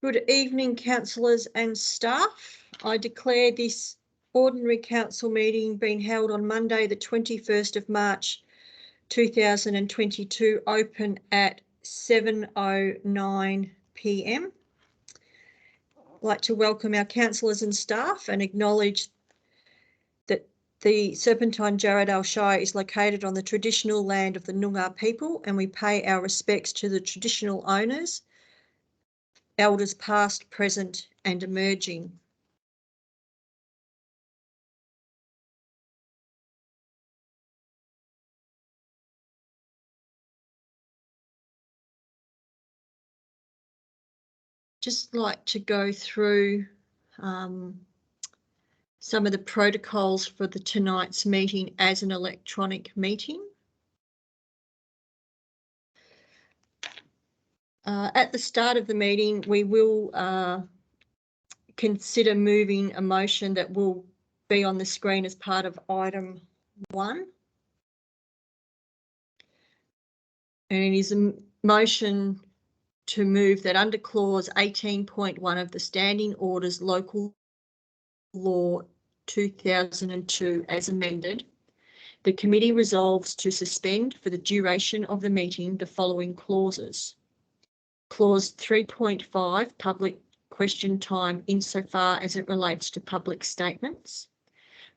Good evening, councillors and staff. I declare this ordinary council meeting being held on Monday, the 21st of March 2022, open at 7:09 p.m. I'd like to welcome our councillors and staff and acknowledge that the Serpentine Jarrahdale Shire is located on the traditional land of the Noongar people, and we pay our respects to the traditional owners, elders past, present and emerging. Just like to go through some of the protocols for tonight's meeting as an electronic meeting. At the start of the meeting, we will consider moving a motion that will be on the screen as part of item 1. And it is a motion to move that under clause 18.1 of the Standing Orders Local Law 2002 as amended, the committee resolves to suspend for the duration of the meeting the following clauses. Clause 3.5, public question time insofar as it relates to public statements.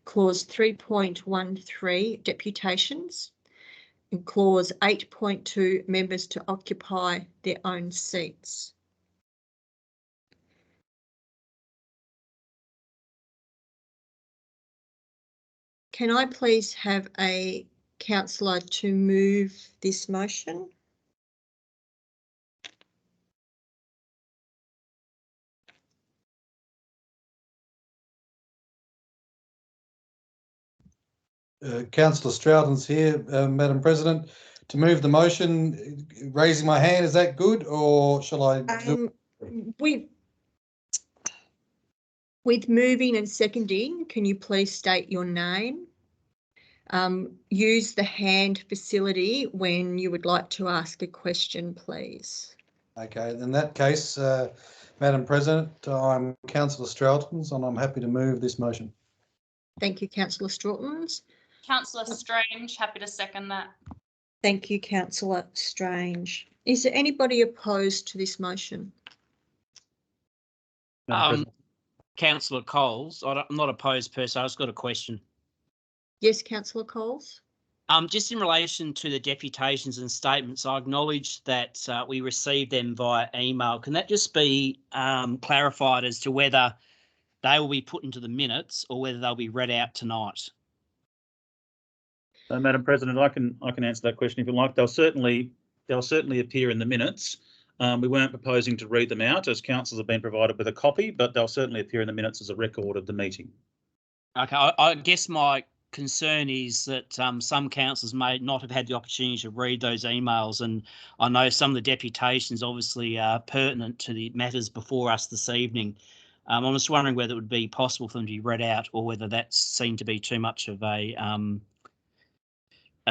Clause 3.13, deputations. And clause 8.2, members to occupy their own seats. Can I please have a councillor to move this motion? Councillor Stroughton's here, Madam President. To move the motion, raising my hand, is that good, or shall I do? With moving and seconding, can you please state your name? Use the hand facility when you would like to ask a question, please. Okay, in that case, Madam President, I'm Councillor Stroughton's and I'm happy to move this motion. Thank you, Councillor Stroughton's. Councillor Strange, happy to second that. Thank you, Councillor Strange. Is there anybody opposed to this motion? Councillor Coles, I'm not opposed per se, I've just got a question. Yes, Councillor Coles. Just in relation to the deputations and statements, I acknowledge that we received them via email. Can that just be clarified as to whether they will be put into the minutes or whether they'll be read out tonight? Madam President, I can answer that question if you like. They'll certainly appear in the minutes. We weren't proposing to read them out, as councillors have been provided with a copy, but they'll certainly appear in the minutes as a record of the meeting. Okay, I guess my concern is that some councillors may not have had the opportunity to read those emails, and I know some of the deputations obviously are pertinent to the matters before us this evening. I'm just wondering whether it would be possible for them to be read out or whether that seemed to be too much of a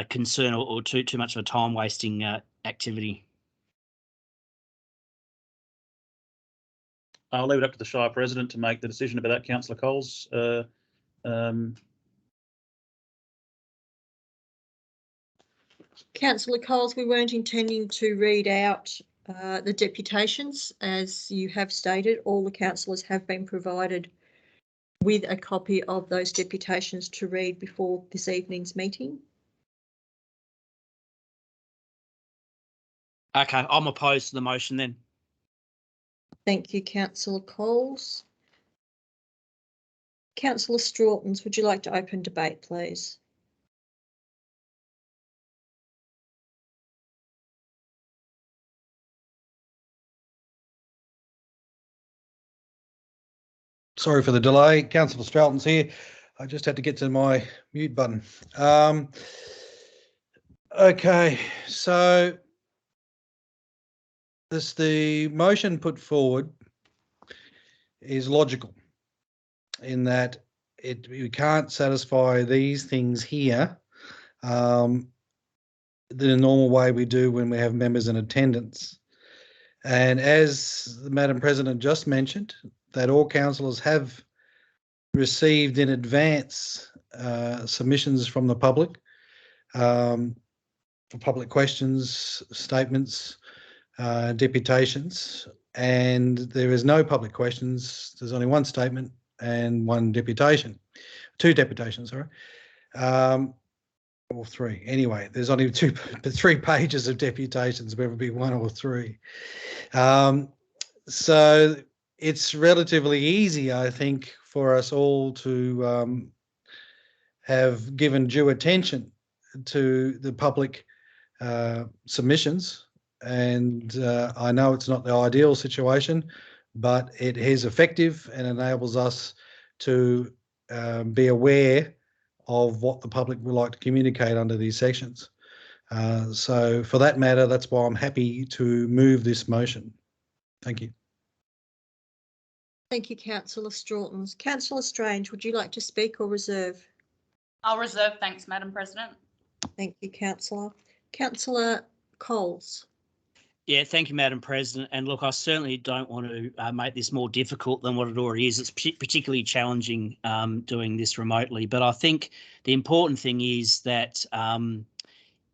concern or too much of a time wasting activity. I'll leave it up to the Shire President to make the decision about that, Councillor Coles. Councillor Coles, we weren't intending to read out the deputations. As you have stated, all the councillors have been provided with a copy of those deputations to read before this evening's meeting. Okay, I'm opposed to the motion then. Thank you, Councillor Coles. Councillor Stroughton's, would you like to open debate, please? Sorry for the delay. Councillor Stroughton's here. I just had to get to my mute button. Okay, so the motion put forward is logical in that we can't satisfy these things here the normal way we do when we have members in attendance. And as the Madam President just mentioned, that all councillors have received in advance submissions from the public for public questions, statements, deputations, and there is no public questions. There's only one statement and one deputation, two deputations, sorry, or three. Anyway, there's only 3 pages of deputations, whether it be one or three. So it's relatively easy, I think, for us all to have given due attention to the public submissions. And I know it's not the ideal situation, but it is effective and enables us to be aware of what the public would like to communicate under these sections. So for that matter, that's why I'm happy to move this motion. Thank you. Thank you, Councillor Strawton. Councillor Strange, would you like to speak or reserve? I'll reserve, thanks, Madam President. Thank you, Councillor. Councillor Coles. Yeah, thank you, Madam President. And look, I certainly don't want to make this more difficult than what it already is. It's particularly challenging doing this remotely. But I think the important thing is that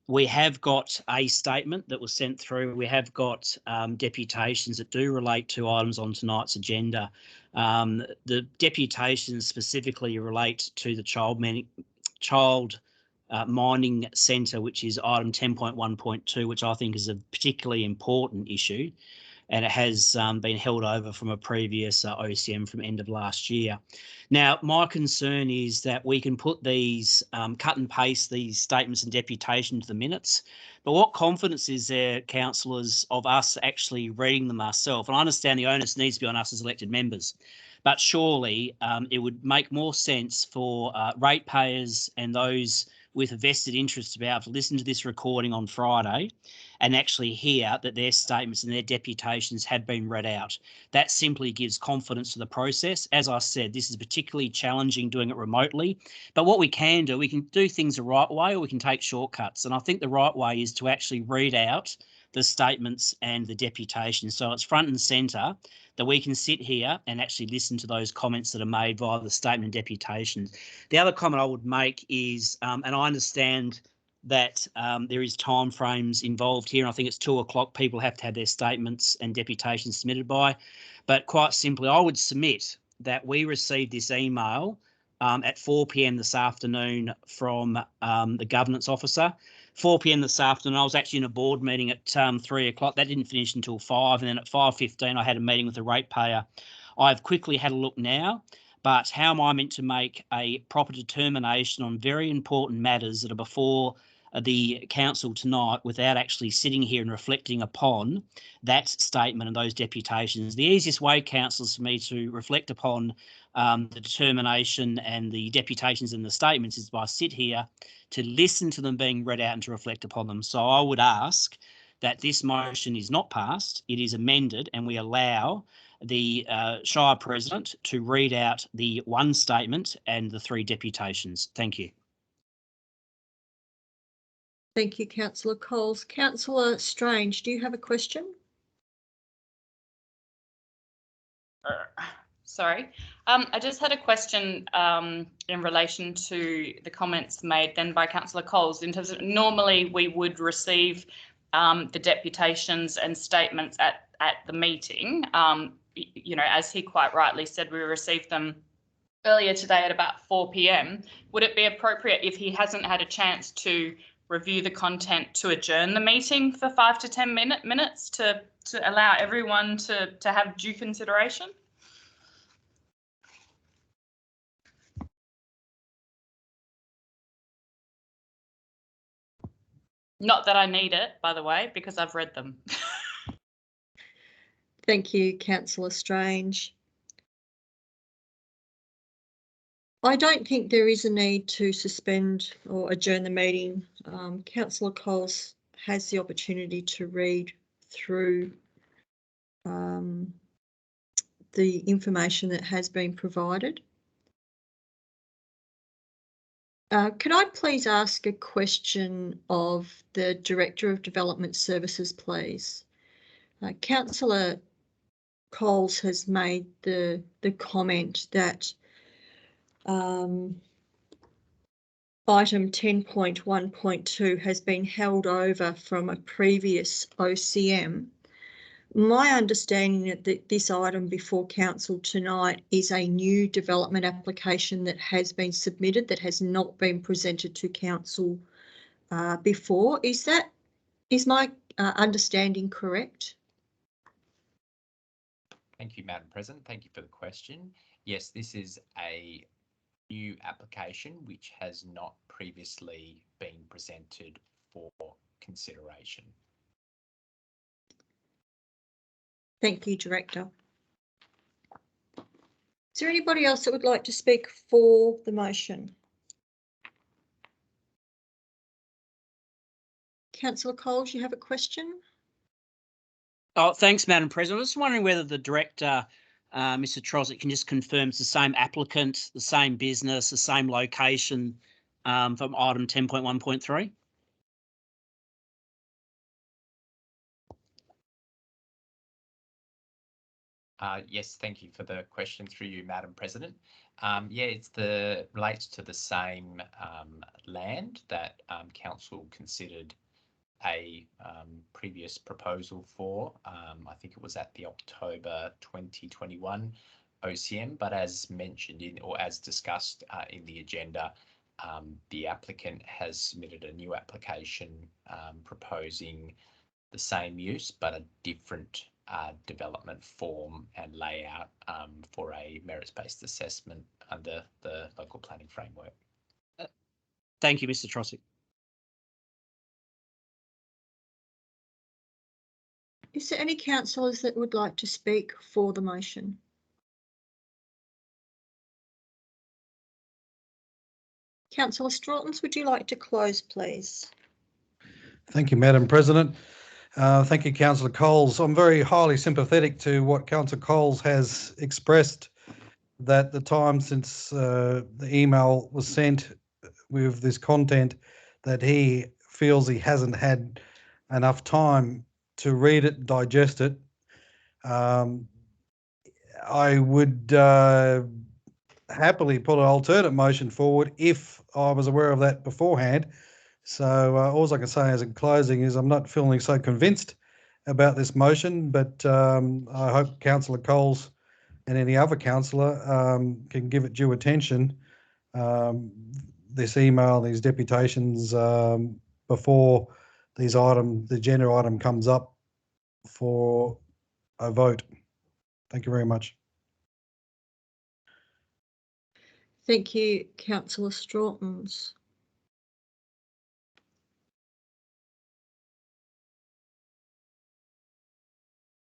we have got a statement that was sent through. We have got deputations that do relate to items on tonight's agenda. The deputations specifically relate to the child mining centre, which is item 10.1.2, which I think is a particularly important issue, and it has been held over from a previous OCM from end of last year. Now, my concern is that we can put these, cut and paste these statements and deputation to the minutes, but what confidence is there, councillors, of us actually reading them ourselves? And I understand the onus needs to be on us as elected members, but surely it would make more sense for ratepayers and those with a vested interest to be able to listen to this recording on Friday and actually hear that their statements and their deputations have been read out. That simply gives confidence to the process. As I said, this is particularly challenging doing it remotely, but what we can do things the right way, or we can take shortcuts. And I think the right way is to actually read out the statements and the deputations. So it's front and centre that we can sit here and actually listen to those comments that are made via the statement and deputations. The other comment I would make is, and I understand that there is timeframes involved here, and I think it's 2 o'clock people have to have their statements and deputations submitted by, but quite simply, I would submit that we received this email at 4 p.m. this afternoon from the governance officer. 4 p.m. this afternoon, I was actually in a board meeting at 3 o'clock. That didn't finish until 5, and then at 5:15, I had a meeting with the ratepayer. I've quickly had a look now, but how am I meant to make a proper determination on very important matters that are before the council tonight without actually sitting here and reflecting upon that statement and those deputations? The easiest way, councillors, for me to reflect upon the determination and the deputations and the statements is by sit here to listen to them being read out and to reflect upon them. So I would ask that this motion is not passed, it is amended, and we allow the Shire President to read out the one statement and the 3 deputations. Thank you. Thank you, Councillor Coles. Councillor Strange, do you have a question? Sorry. I just had a question in relation to the comments made then by Councillor Coles. In terms of, normally we would receive the deputations and statements at the meeting. You know, as he quite rightly said, we received them earlier today at about 4 p.m. Would it be appropriate, if he hasn't had a chance to review the content, to adjourn the meeting for 5 to 10 minutes to allow everyone to have due consideration? Not that I need it, by the way, because I've read them. Thank you, Councillor Strange. I don't think there is a need to suspend or adjourn the meeting. Councillor Coles has the opportunity to read through the information that has been provided. Could I please ask a question of the Director of Development Services, please? Councillor Coles has made the comment that item 10.1.2 has been held over from a previous OCM. My understanding that this item before council tonight is a new development application that has been submitted, that has not been presented to council before. Is my understanding correct? Thank you, Madam President. Thank you for the question. Yes, this is a new application which has not previously been presented for consideration. Thank you, Director. Is there anybody else that would like to speak for the motion? Councillor Coles, you have a question? Oh, thanks, Madam President. I was just wondering whether the Director, Mr. Trosick, can just confirm it's the same applicant, the same business, the same location from item 10.1.3? Yes, thank you for the question through you, Madam President. Yeah, relates to the same land that council considered a previous proposal for. I think it was at the October 2021 OCM, but as mentioned or as discussed in the agenda, the applicant has submitted a new application proposing the same use but a different development form and layout for a merits-based assessment under the local planning framework. Thank you, Mr. Trosick. Is there any councillors that would like to speak for the motion? Councillor Straughtons, would you like to close, please? Thank you, Madam President. Thank you, Councillor Coles. I'm very highly sympathetic to what Councillor Coles has expressed, that the time since the email was sent with this content, that he feels he hasn't had enough time to read it, digest it. I would happily put an alternate motion forward if I was aware of that beforehand. So all I can say as in closing is I'm not feeling so convinced about this motion, but I hope Councillor Coles and any other councillor can give it due attention, this email, these deputations, before the agenda item comes up for a vote. Thank you very much. Thank you, Councillor Straughtons.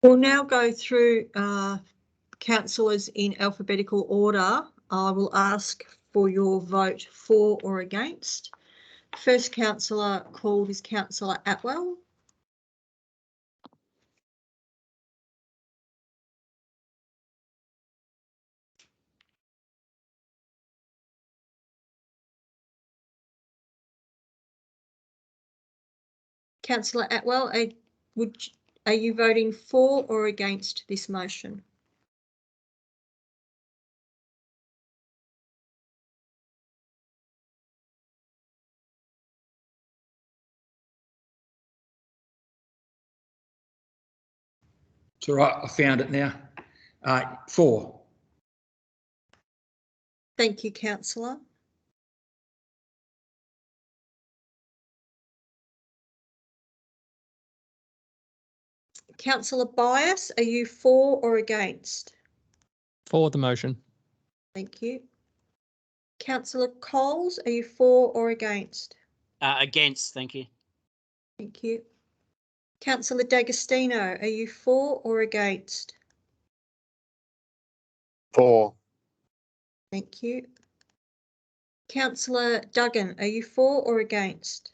We'll now go through councillors in alphabetical order. I will ask for your vote for or against. First councillor called is Councillor Atwell. Councillor Atwell, are you voting for or against this motion? It's all right, I found it now. For. Thank you, councillor. Councillor Bias, are you for or against? For the motion. Thank you. Councillor Coles, are you for or against? Against, thank you. Thank you. Councillor D'Agostino, are you for or against? For. Thank you. Councillor Duggan, are you for or against?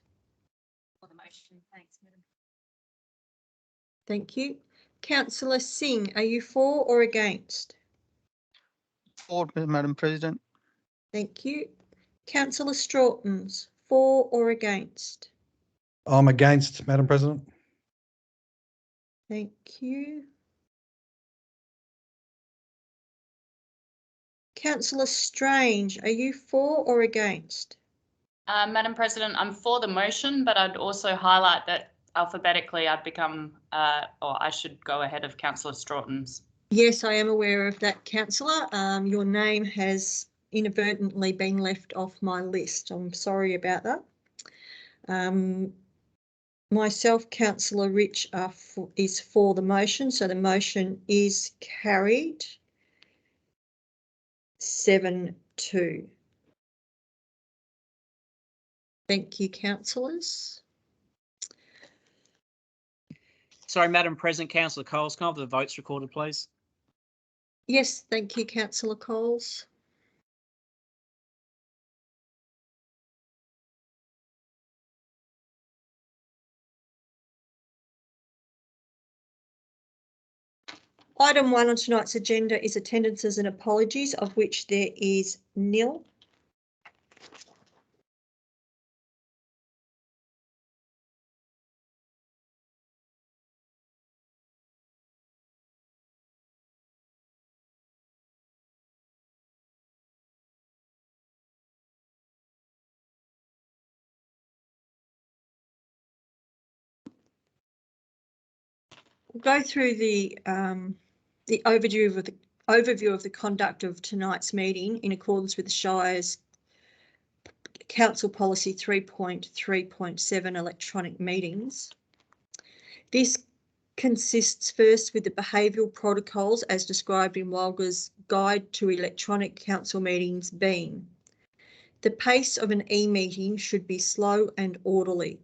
For the motion, thanks, Madam. Thank you. Councillor Singh, are you for or against? For, Madam President. Thank you. Councillor Straughtons, for or against? I'm against, Madam President. Thank you. Councillor Strange, are you for or against? Madam President, I'm for the motion, but I'd also highlight that alphabetically I'd become, or I should go ahead of Councillor Stroughton's. Yes, I am aware of that, Councillor. Your name has inadvertently been left off my list. I'm sorry about that. Myself, Councillor Rich, is for the motion, so the motion is carried 7-2. Thank you, councillors. Sorry, Madam President, Councillor Coles, can I have the votes recorded, please? Yes, thank you, Councillor Coles. Item 1 on tonight's agenda is attendances and apologies, of which there is nil. We'll go through the overview of the conduct of tonight's meeting in accordance with the Shire's Council Policy 3.3.7 electronic meetings. This consists first with the behavioural protocols as described in Walga's Guide to Electronic Council Meetings being: the pace of an e-meeting should be slow and orderly.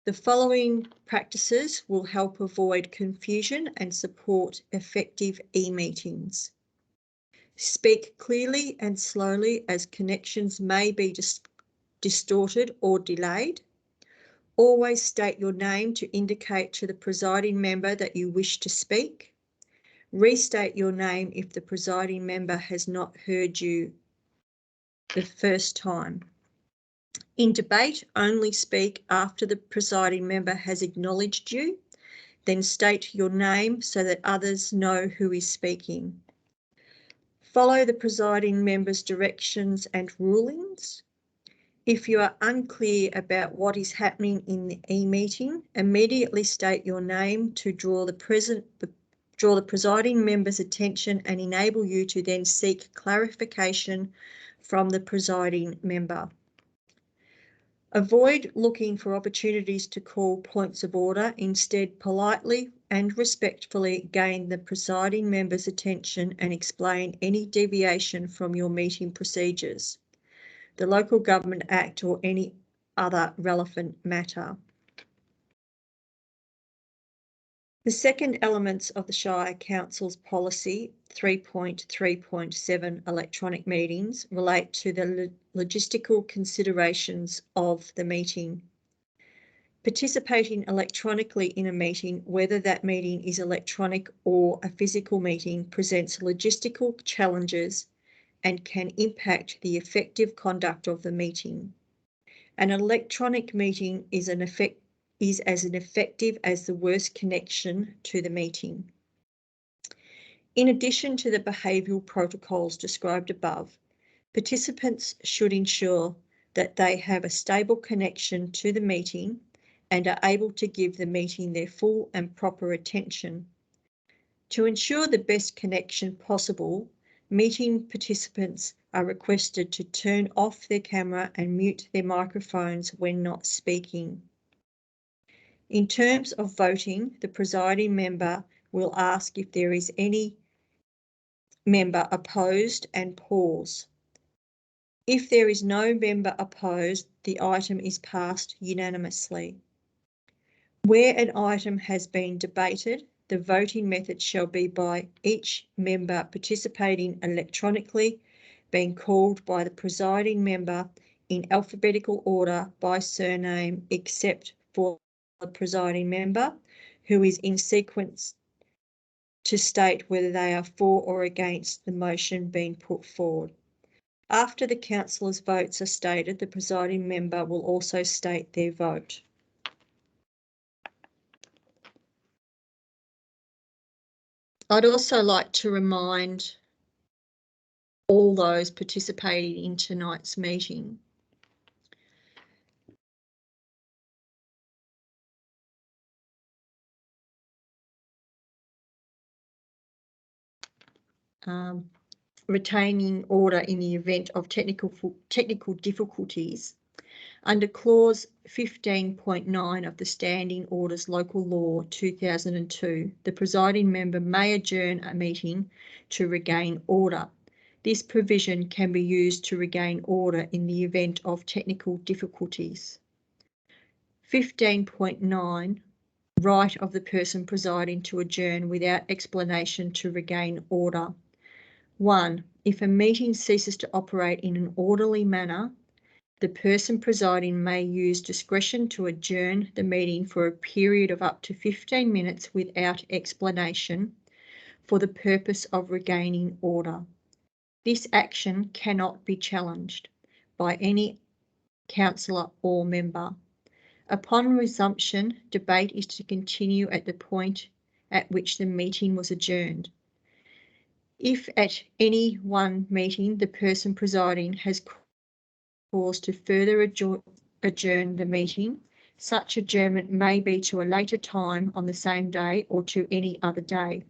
The following practices will help avoid confusion and support effective e-meetings. Speak clearly and slowly as connections may be distorted or delayed. Always state your name to indicate to the presiding member that you wish to speak. Restate your name if the presiding member has not heard you the first time. In debate, only speak after the presiding member has acknowledged you, then state your name so that others know who is speaking. Follow the presiding member's directions and rulings. If you are unclear about what is happening in the e-meeting, immediately state your name to draw the presiding member's attention and enable you to then seek clarification from the presiding member. Avoid looking for opportunities to call points of order. Instead, politely and respectfully gain the presiding member's attention and explain any deviation from your meeting procedures, the Local Government Act or any other relevant matter. The second elements of the Shire Council's Policy 3.3.7 electronic meetings relate to the logistical considerations of the meeting. Participating electronically in a meeting, whether that meeting is electronic or a physical meeting, presents logistical challenges and can impact the effective conduct of the meeting. An electronic meeting is as ineffective as the worst connection to the meeting. In addition to the behavioural protocols described above, participants should ensure that they have a stable connection to the meeting and are able to give the meeting their full and proper attention. To ensure the best connection possible, meeting participants are requested to turn off their camera and mute their microphones when not speaking. In terms of voting, the presiding member will ask if there is any member opposed and pause. If there is no member opposed, the item is passed unanimously. Where an item has been debated, the voting method shall be by each member participating electronically being called by the presiding member in alphabetical order by surname, except for the presiding member, who is in sequence to state whether they are for or against the motion being put forward. After the councillors' votes are stated, the presiding member will also state their vote. I'd also like to remind all those participating in tonight's meeting retaining order in the event of technical difficulties. Under clause 15.9 of the Standing Orders Local Law 2002, the presiding member may adjourn a meeting to regain order. This provision can be used to regain order in the event of technical difficulties. 15.9, right of the person presiding to adjourn without explanation to regain order. 1. If a meeting ceases to operate in an orderly manner, the person presiding may use discretion to adjourn the meeting for a period of up to 15 minutes without explanation for the purpose of regaining order. This action cannot be challenged by any councillor or member. Upon resumption, debate is to continue at the point at which the meeting was adjourned. If at any one meeting the person presiding has cause to further adjourn the meeting, such adjournment may be to a later time on the same day or to any other day.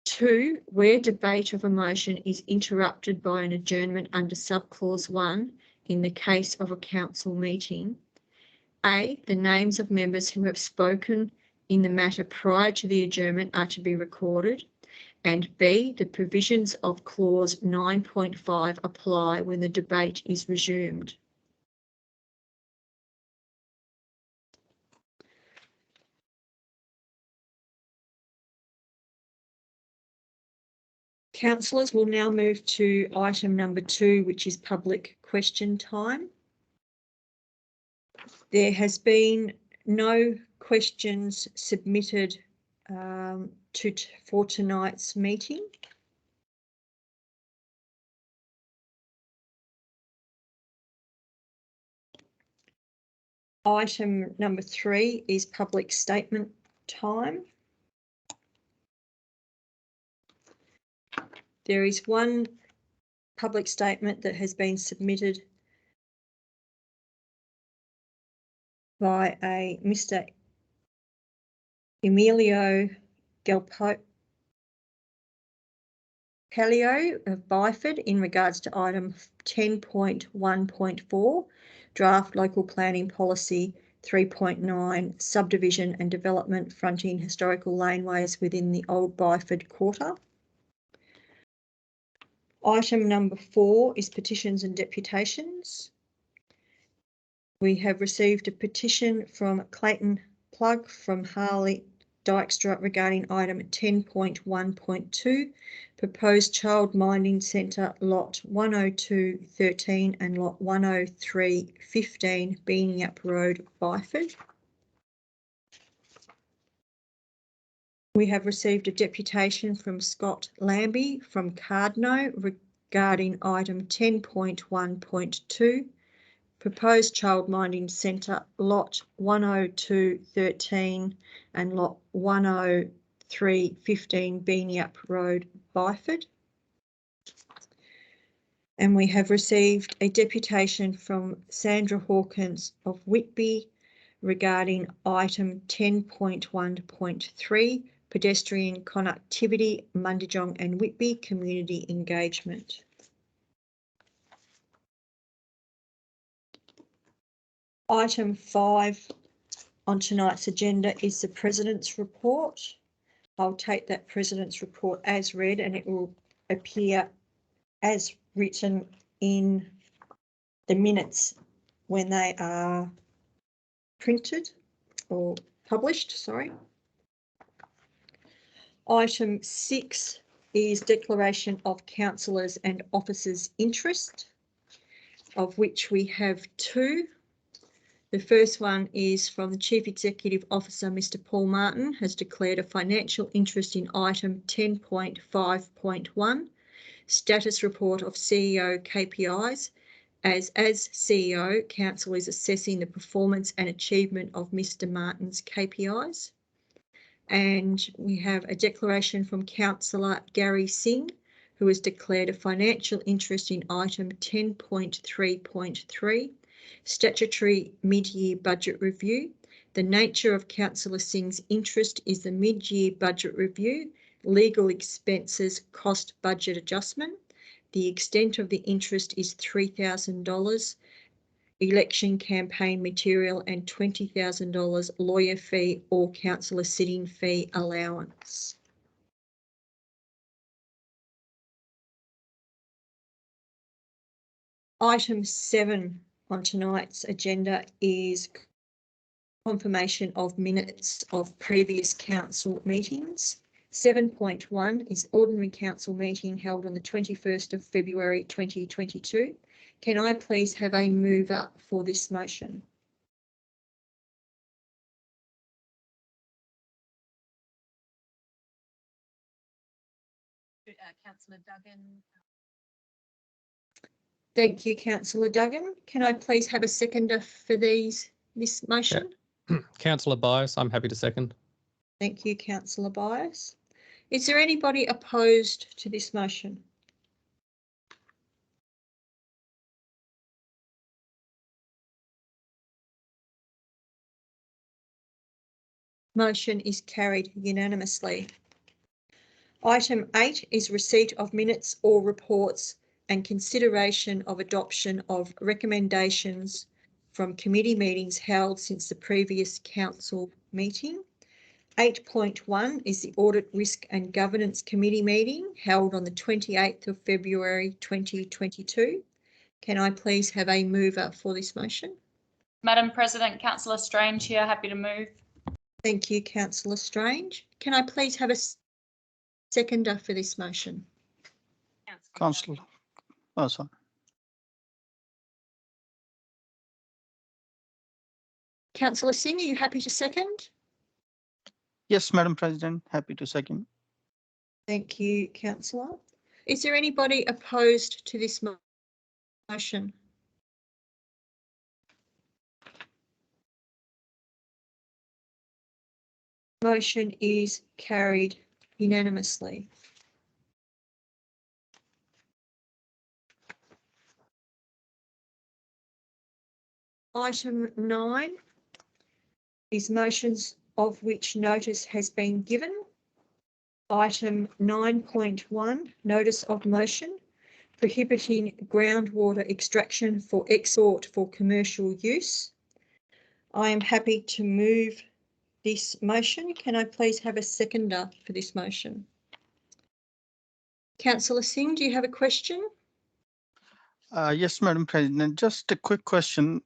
2. Where debate of a motion is interrupted by an adjournment under subclause 1 in the case of a council meeting, A. The names of members who have spoken in the matter prior to the adjournment are to be recorded, and B. The provisions of clause 9.5 apply when the debate is resumed. Councillors will now move to item number 2, which is public question time. There has been no questions submitted for tonight's meeting. Item number 3 is public statement time. There is one public statement that has been submitted by a Mr. Emilio Galpelio of Byford in regards to item 10.1.4, draft local planning policy 3.9, subdivision and development fronting historical laneways within the Old Byford Quarter. Item number 4 is petitions and deputations. We have received a petition from Clayton Plug from Harley Dykstra regarding item 10.1.2, proposed child minding centre lot 102.13 and lot 103.15 Beanyap Road, Byford. We have received a deputation from Scott Lambie from Cardno regarding item 10.1.2, proposed child minding centre lot 102.13 and lot 103.15 Beanyap Road, Byford. And we have received a deputation from Sandra Hawkins of Whitby regarding item 10.1.3, pedestrian connectivity, Mundijong and Whitby community engagement. Item 5 on tonight's agenda is the President's report. I'll take that President's report as read and it will appear as written in the minutes when they are printed or published, sorry. Item 6 is declaration of councillors and officers' interest, of which we have 2. The first one is from the Chief Executive Officer, Mr. Paul Martin, has declared a financial interest in item 10.5.1, status report of CEO KPIs. As CEO, Council is assessing the performance and achievement of Mr. Martin's KPIs. And we have a declaration from Councillor Gary Singh, who has declared a financial interest in item 10.3.3, statutory mid-year budget review. The nature of Councillor Singh's interest is the mid-year budget review, legal expenses, cost budget adjustment. The extent of the interest is $3,000, election campaign material, and $20,000 lawyer fee or councillor sitting fee allowance. Item 7 on tonight's agenda is confirmation of minutes of previous council meetings. 7.1 is ordinary council meeting held on the 21st of February 2022. Can I please have a mover for this motion? Councillor Duggan. Thank you, Councillor Duggan. Can I please have a seconder for this motion? Yeah. Councillor Byers, I'm happy to second. Thank you, Councillor Byers. Is there anybody opposed to this motion? Motion is carried unanimously. Item 8 is receipt of minutes or reports and consideration of adoption of recommendations from committee meetings held since the previous council meeting. 8.1 is the Audit, Risk and Governance Committee meeting held on the 28th of February 2022. Can I please have a mover for this motion? Madam President, Councillor Strange here, happy to move. Thank you, Councillor Strange. Can I please have a seconder for this motion? Councillor. Oh, sorry. Councillor Singh, are you happy to second? Yes, Madam President, happy to second. Thank you, Councillor. Is there anybody opposed to this motion? Motion is carried unanimously. Item 9 is motions of which notice has been given. Item 9.1, notice of motion prohibiting groundwater extraction for export for commercial use. I am happy to move this motion. Can I please have a seconder for this motion? Councillor Singh, do you have a question? Yes, Madam President, just a quick question.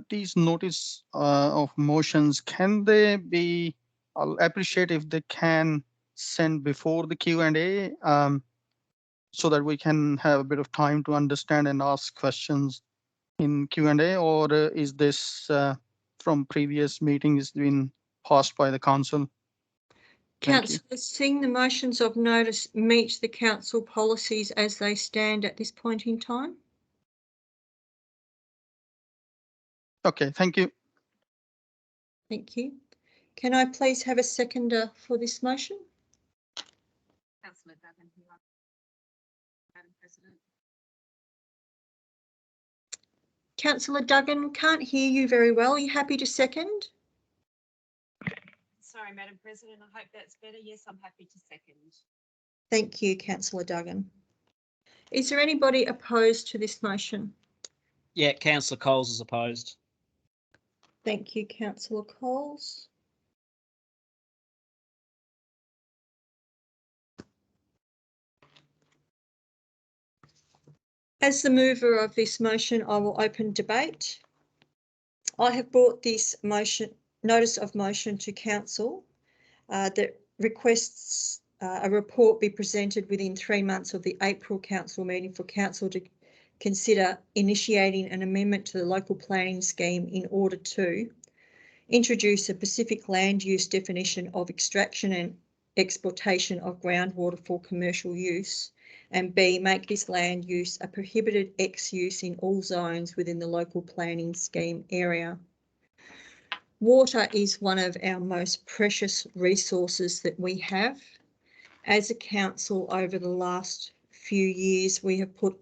These notice of motions, can they be, I'll appreciate if they can send before the Q&A so that we can have a bit of time to understand and ask questions in Q&A, or is this from previous meetings been passed by the council? Councillor Singh, the motions of notice meet the council policies as they stand at this point in time. Okay, thank you. Thank you. Can I please have a seconder for this motion? Councillor Duggan here, Madam President. Councillor Duggan, can't hear you very well. Are you happy to second? Sorry, Madam President, I hope that's better. Yes, I'm happy to second. Thank you, Councillor Duggan. Is there anybody opposed to this motion? Yeah, Councillor Coles is opposed. Thank you, Councillor Coles. As the mover of this motion, I will open debate. I have brought this motion, notice of motion to council that requests a report be presented within 3 months of the April council meeting for council to consider initiating an amendment to the local planning scheme in order to introduce a specific land use definition of extraction and exploitation of groundwater for commercial use, and B, make this land use a prohibited X use in all zones within the local planning scheme area. Water is one of our most precious resources that we have. As a council, over the last few years, we have put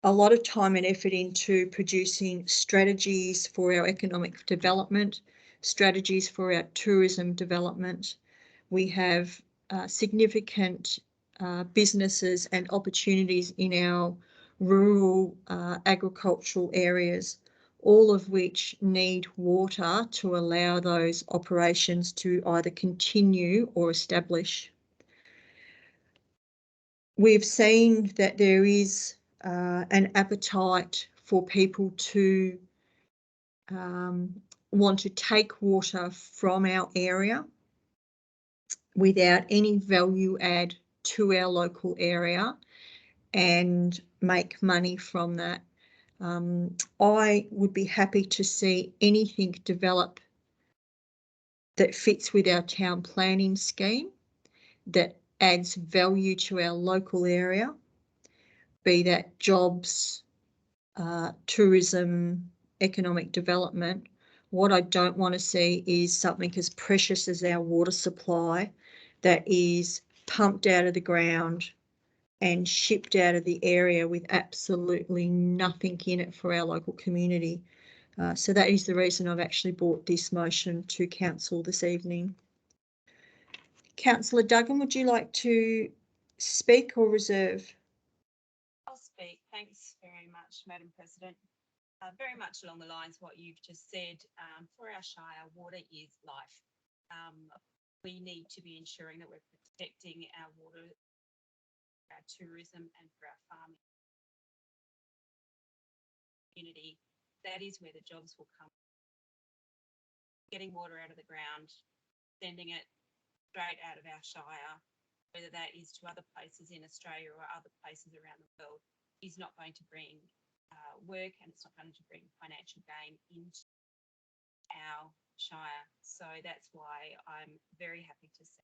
a lot of time and effort into producing strategies for our economic development, strategies for our tourism development. We have significant businesses and opportunities in our rural agricultural areas, all of which need water to allow those operations to either continue or establish. We've seen that there is an appetite for people to want to take water from our area without any value add to our local area and make money from that. I would be happy to see anything develop that fits with our town planning scheme, that adds value to our local area, be that jobs, tourism, economic development. What I don't want to see is something as precious as our water supply that is pumped out of the ground and shipped out of the area with absolutely nothing in it for our local community. So that is the reason I've actually brought this motion to council this evening. Councillor Duggan, would you like to speak or reserve? I'll speak. Thanks very much, Madam President. Very much along the lines of what you've just said, for our Shire, water is life. We need to be ensuring that we're protecting our water, our tourism and for our farming community. That is where the jobs will come. Getting water out of the ground, sending it straight out of our Shire, whether that is to other places in Australia or other places around the world, is not going to bring work, and it's not going to bring financial gain into our Shire. So that's why I'm very happy to say.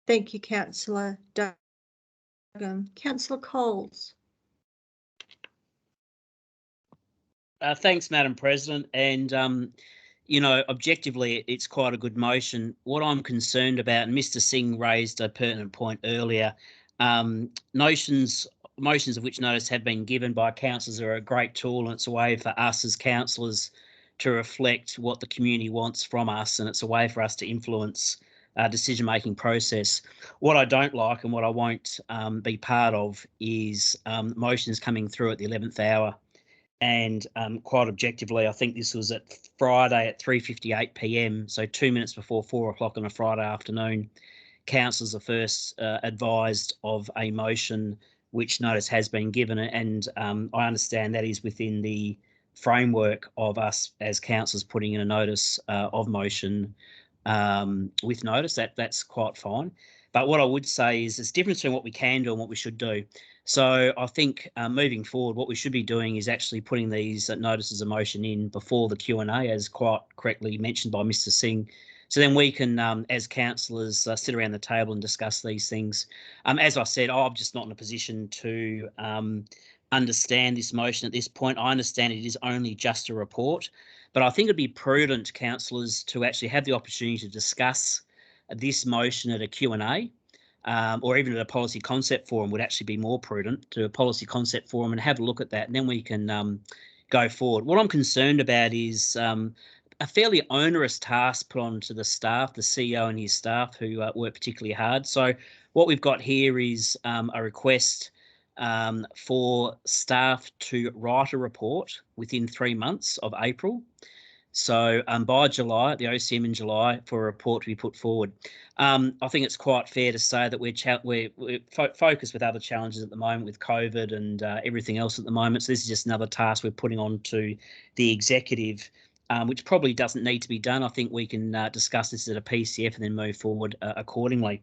Thank you, Councillor Duggan. Councillor Coles. Thanks, Madam President. And, you know, objectively, it's quite a good motion. What I'm concerned about, and Mr Singh raised a pertinent point earlier, motions of which notice have been given by councillors are a great tool, and it's a way for us as councillors to reflect what the community wants from us, and it's a way for us to influence decision-making process. What I don't like and what I won't be part of is motions coming through at the 11th hour. And quite objectively, I think this was at Friday at 3:58 p.m, so 2 minutes before 4 o'clock on a Friday afternoon. Councillors are first advised of a motion which notice has been given, and I understand that is within the framework of us as councillors putting in a notice of motion with notice. That's quite fine. But what I would say is there's a difference between what we can do and what we should do. So I think moving forward, what we should be doing is actually putting these notices of motion in before the Q&A, as quite correctly mentioned by Mr Singh. So then we can, as councillors, sit around the table and discuss these things. As I said, I'm just not in a position to understand this motion at this point. I understand it is only just a report, but I think it'd be prudent, councillors, to actually have the opportunity to discuss this motion at a Q&A. Or even at a policy concept forum would actually be more prudent, to a policy concept forum and have a look at that, and then we can go forward. What I'm concerned about is a fairly onerous task put on to the staff, the CEO and his staff, who work particularly hard. So what we've got here is a request for staff to write a report within 3 months of April. So by July, the OCM in July, for a report to be put forward. I think it's quite fair to say that we're focused with other challenges at the moment with COVID and everything else at the moment. So this is just another task we're putting on to the executive, which probably doesn't need to be done. I think we can discuss this at a PCF and then move forward accordingly.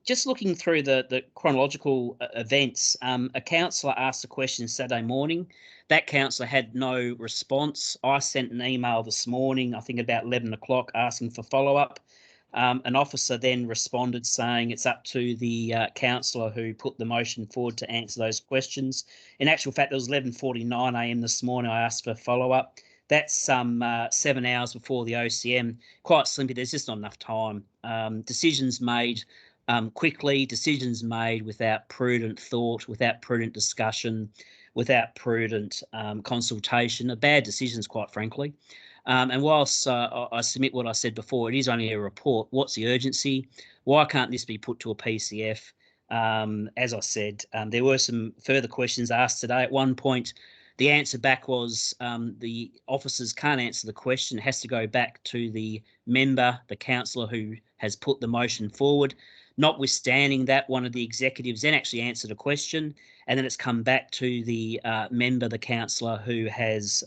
Just looking through the chronological events, a councillor asked a question Saturday morning. That councillor had no response. I sent an email this morning, I think about 11 o'clock, asking for follow-up. An officer then responded saying it's up to the councillor who put the motion forward to answer those questions. In actual fact, it was 11:49 a.m. this morning. I asked for follow-up. That's some 7 hours before the OCM. Quite simply, there's just not enough time. Decisions made quickly, decisions made without prudent thought, without prudent discussion, without prudent consultation, are bad decisions, quite frankly. And whilst I submit what I said before, it is only a report. What's the urgency? Why can't this be put to a PCF? As I said, there were some further questions asked today. At one point, the answer back was the officers can't answer the question. It has to go back to the member, the councillor who has put the motion forward. Notwithstanding that, one of the executives then actually answered a question, and then it's come back to the member, the councillor who has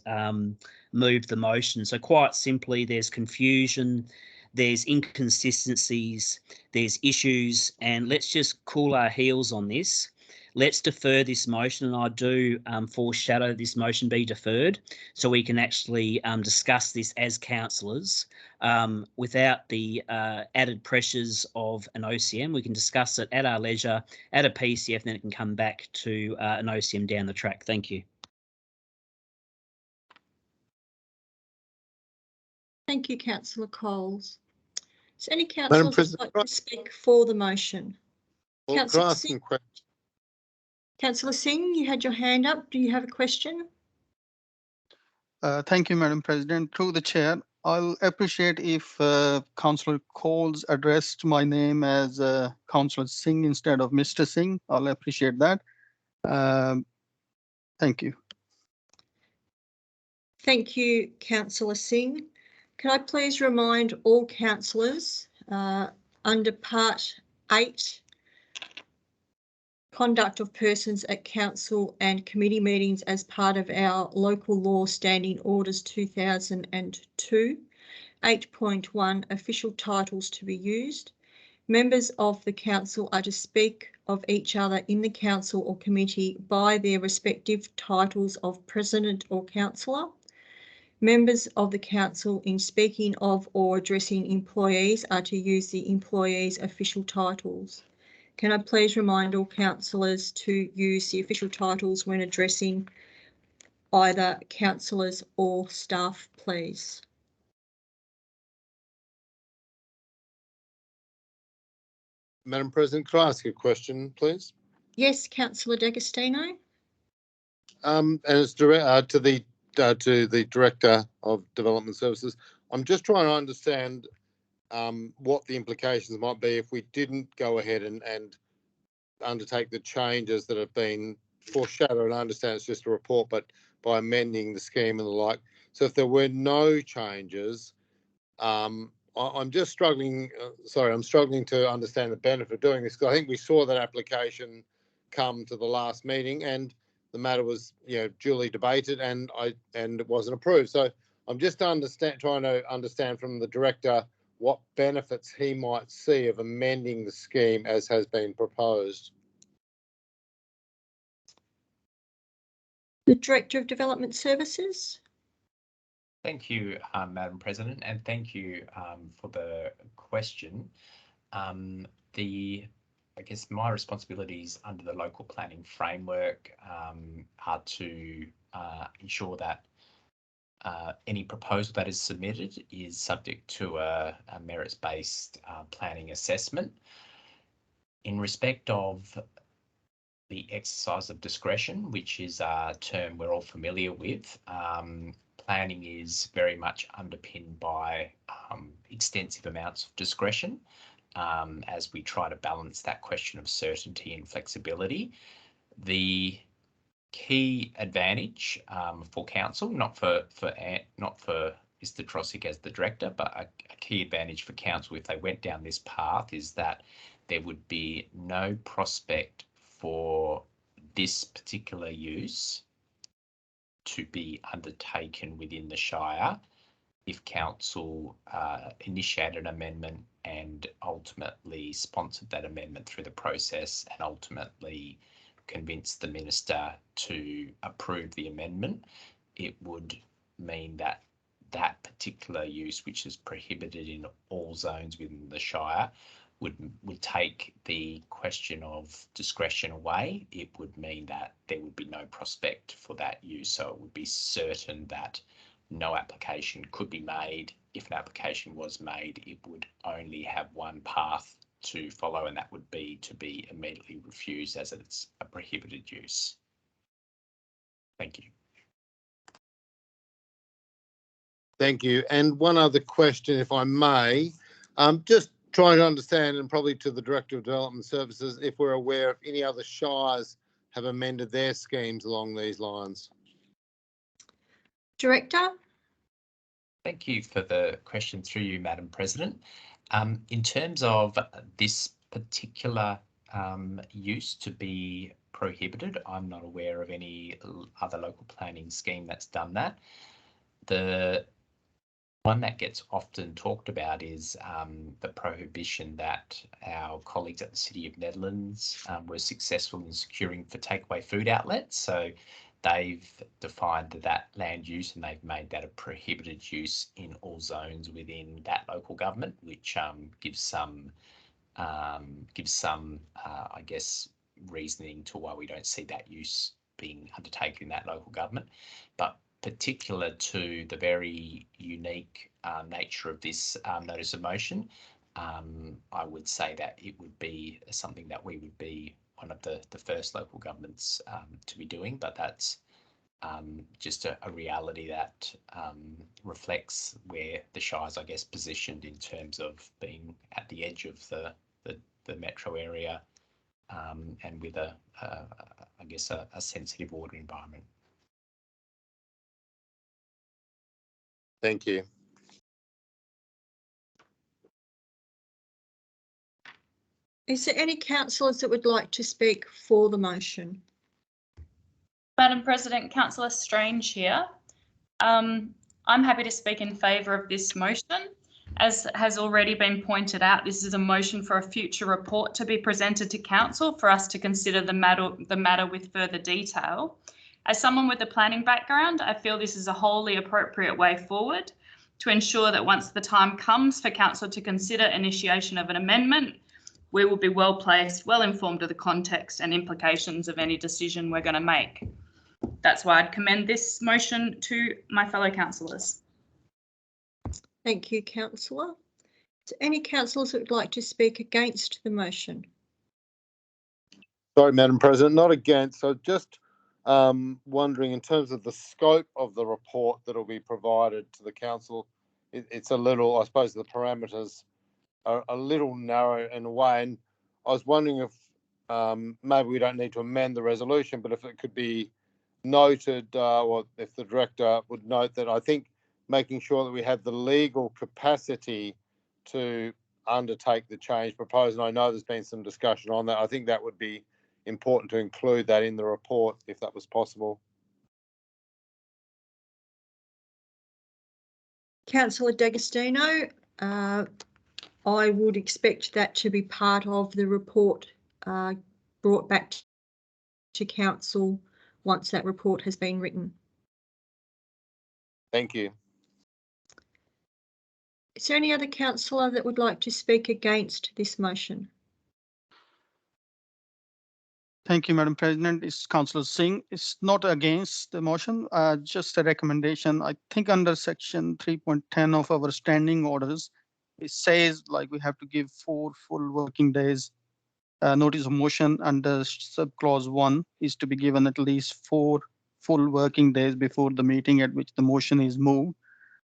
moved the motion. So quite simply, there's confusion, there's inconsistencies, there's issues, and let's just cool our heels on this. Let's defer this motion, and I do foreshadow this motion be deferred so we can actually discuss this as councillors without the added pressures of an OCM. We can discuss it at our leisure, at a PCF, and then it can come back to an OCM down the track. Thank you. Thank you, Councillor Coles. Is any councillor who'd like to speak for the motion? Councillor Singh. Councillor Singh, you had your hand up. Do you have a question? Thank you, Madam President. Through the chair, I'll appreciate if Councillor Coles addressed my name as Councillor Singh instead of Mr. Singh. I'll appreciate that. Thank you. Thank you, Councillor Singh. Can I please remind all councillors under Part 8, Conduct of Persons at Council and Committee Meetings as part of our Local Law Standing Orders 2002, 8.1 Official Titles to be used. Members of the Council are to speak of each other in the Council or Committee by their respective titles of President or Councillor. Members of the Council in speaking of or addressing employees are to use the employees' official titles. Can I please remind all councillors to use the official titles when addressing either councillors or staff, please? Madam President, could I ask a question, please? Yes, Councillor D'Agostino. And it's direct to the Director of Development Services. I'm just trying to understand what the implications might be if we didn't go ahead and undertake the changes that have been foreshadowed. I understand it's just a report, but by amending the scheme and the like. So if there were no changes, I'm just struggling. I'm struggling to understand the benefit of doing this, because I think we saw that application come to the last meeting and the matter was, duly debated and it wasn't approved. So I'm just trying to understand from the director what benefits he might see of amending the scheme as has been proposed. The Director of Development Services. Thank you, Madam President, and thank you for the question. I guess my responsibilities under the local planning framework are to ensure that any proposal that is submitted is subject to a merits-based planning assessment. In respect of the exercise of discretion, which is a term we're all familiar with, planning is very much underpinned by extensive amounts of discretion as we try to balance that question of certainty and flexibility. The key advantage for council, not for Mr. Trosick as the director, but a key advantage for council if they went down this path is that there would be no prospect for this particular use to be undertaken within the Shire if council initiated an amendment and ultimately sponsored that amendment through the process and ultimately convinced the minister to approve the amendment. It would mean that that particular use, which is prohibited in all zones within the Shire, would take the question of discretion away. It would mean that there would be no prospect for that use. So it would be certain that no application could be made. If an application was made, it would only have one path to follow, and that would be to be immediately refused as it's a prohibited use. Thank you. Thank you. And one other question, if I may, just trying to understand, and probably to the Director of Development Services, if we're aware if any other shires have amended their schemes along these lines. Director? Thank you for the question through you, Madam President. In terms of this particular use to be prohibited, I'm not aware of any other local planning scheme that's done that. The one that gets often talked about is the prohibition that our colleagues at the City of Netherlands were successful in securing for takeaway food outlets. So they've defined that land use and they've made that a prohibited use in all zones within that local government, which gives some, I guess, reasoning to why we don't see that use being undertaken in that local government. But particular to the very unique nature of this notice of motion, I would say that it would be something that we would be one of the first local governments to be doing, but that's just a reality that reflects where the Shire's, I guess, positioned in terms of being at the edge of the metro area and with I guess a sensitive water environment. Thank you. Is there any councillors that would like to speak for the motion? Madam President, Councillor Strange here. I'm happy to speak in favour of this motion. As has already been pointed out, this is a motion for a future report to be presented to Council for us to consider the matter with further detail. As someone with a planning background, I feel this is a wholly appropriate way forward to ensure that once the time comes for Council to consider initiation of an amendment, we will be well placed, well informed of the context and implications of any decision we're going to make. That's why I'd commend this motion to my fellow councillors. Thank you, councillor. Is there any councillors that would like to speak against the motion? Sorry, Madam President, not against. So just wondering, in terms of the scope of the report that will be provided to the council, it's a little, I suppose the parameters are a little narrow in a way. And I was wondering if maybe we don't need to amend the resolution, but if it could be noted, or if the director would note that I think making sure that we have the legal capacity to undertake the change proposed, and I know there's been some discussion on that, I think that would be important to include that in the report if that was possible. Councillor D'Agostino, I would expect that to be part of the report brought back to council once that report has been written. Thank you. Is there any other councillor that would like to speak against this motion? Thank you, Madam President. It's Councillor Singh. It's not against the motion, just a recommendation. I think under section 3.10 of our standing orders, it says like we have to give 4 full working days notice of motion, under subclause 1 is to be given at least 4 full working days before the meeting at which the motion is moved.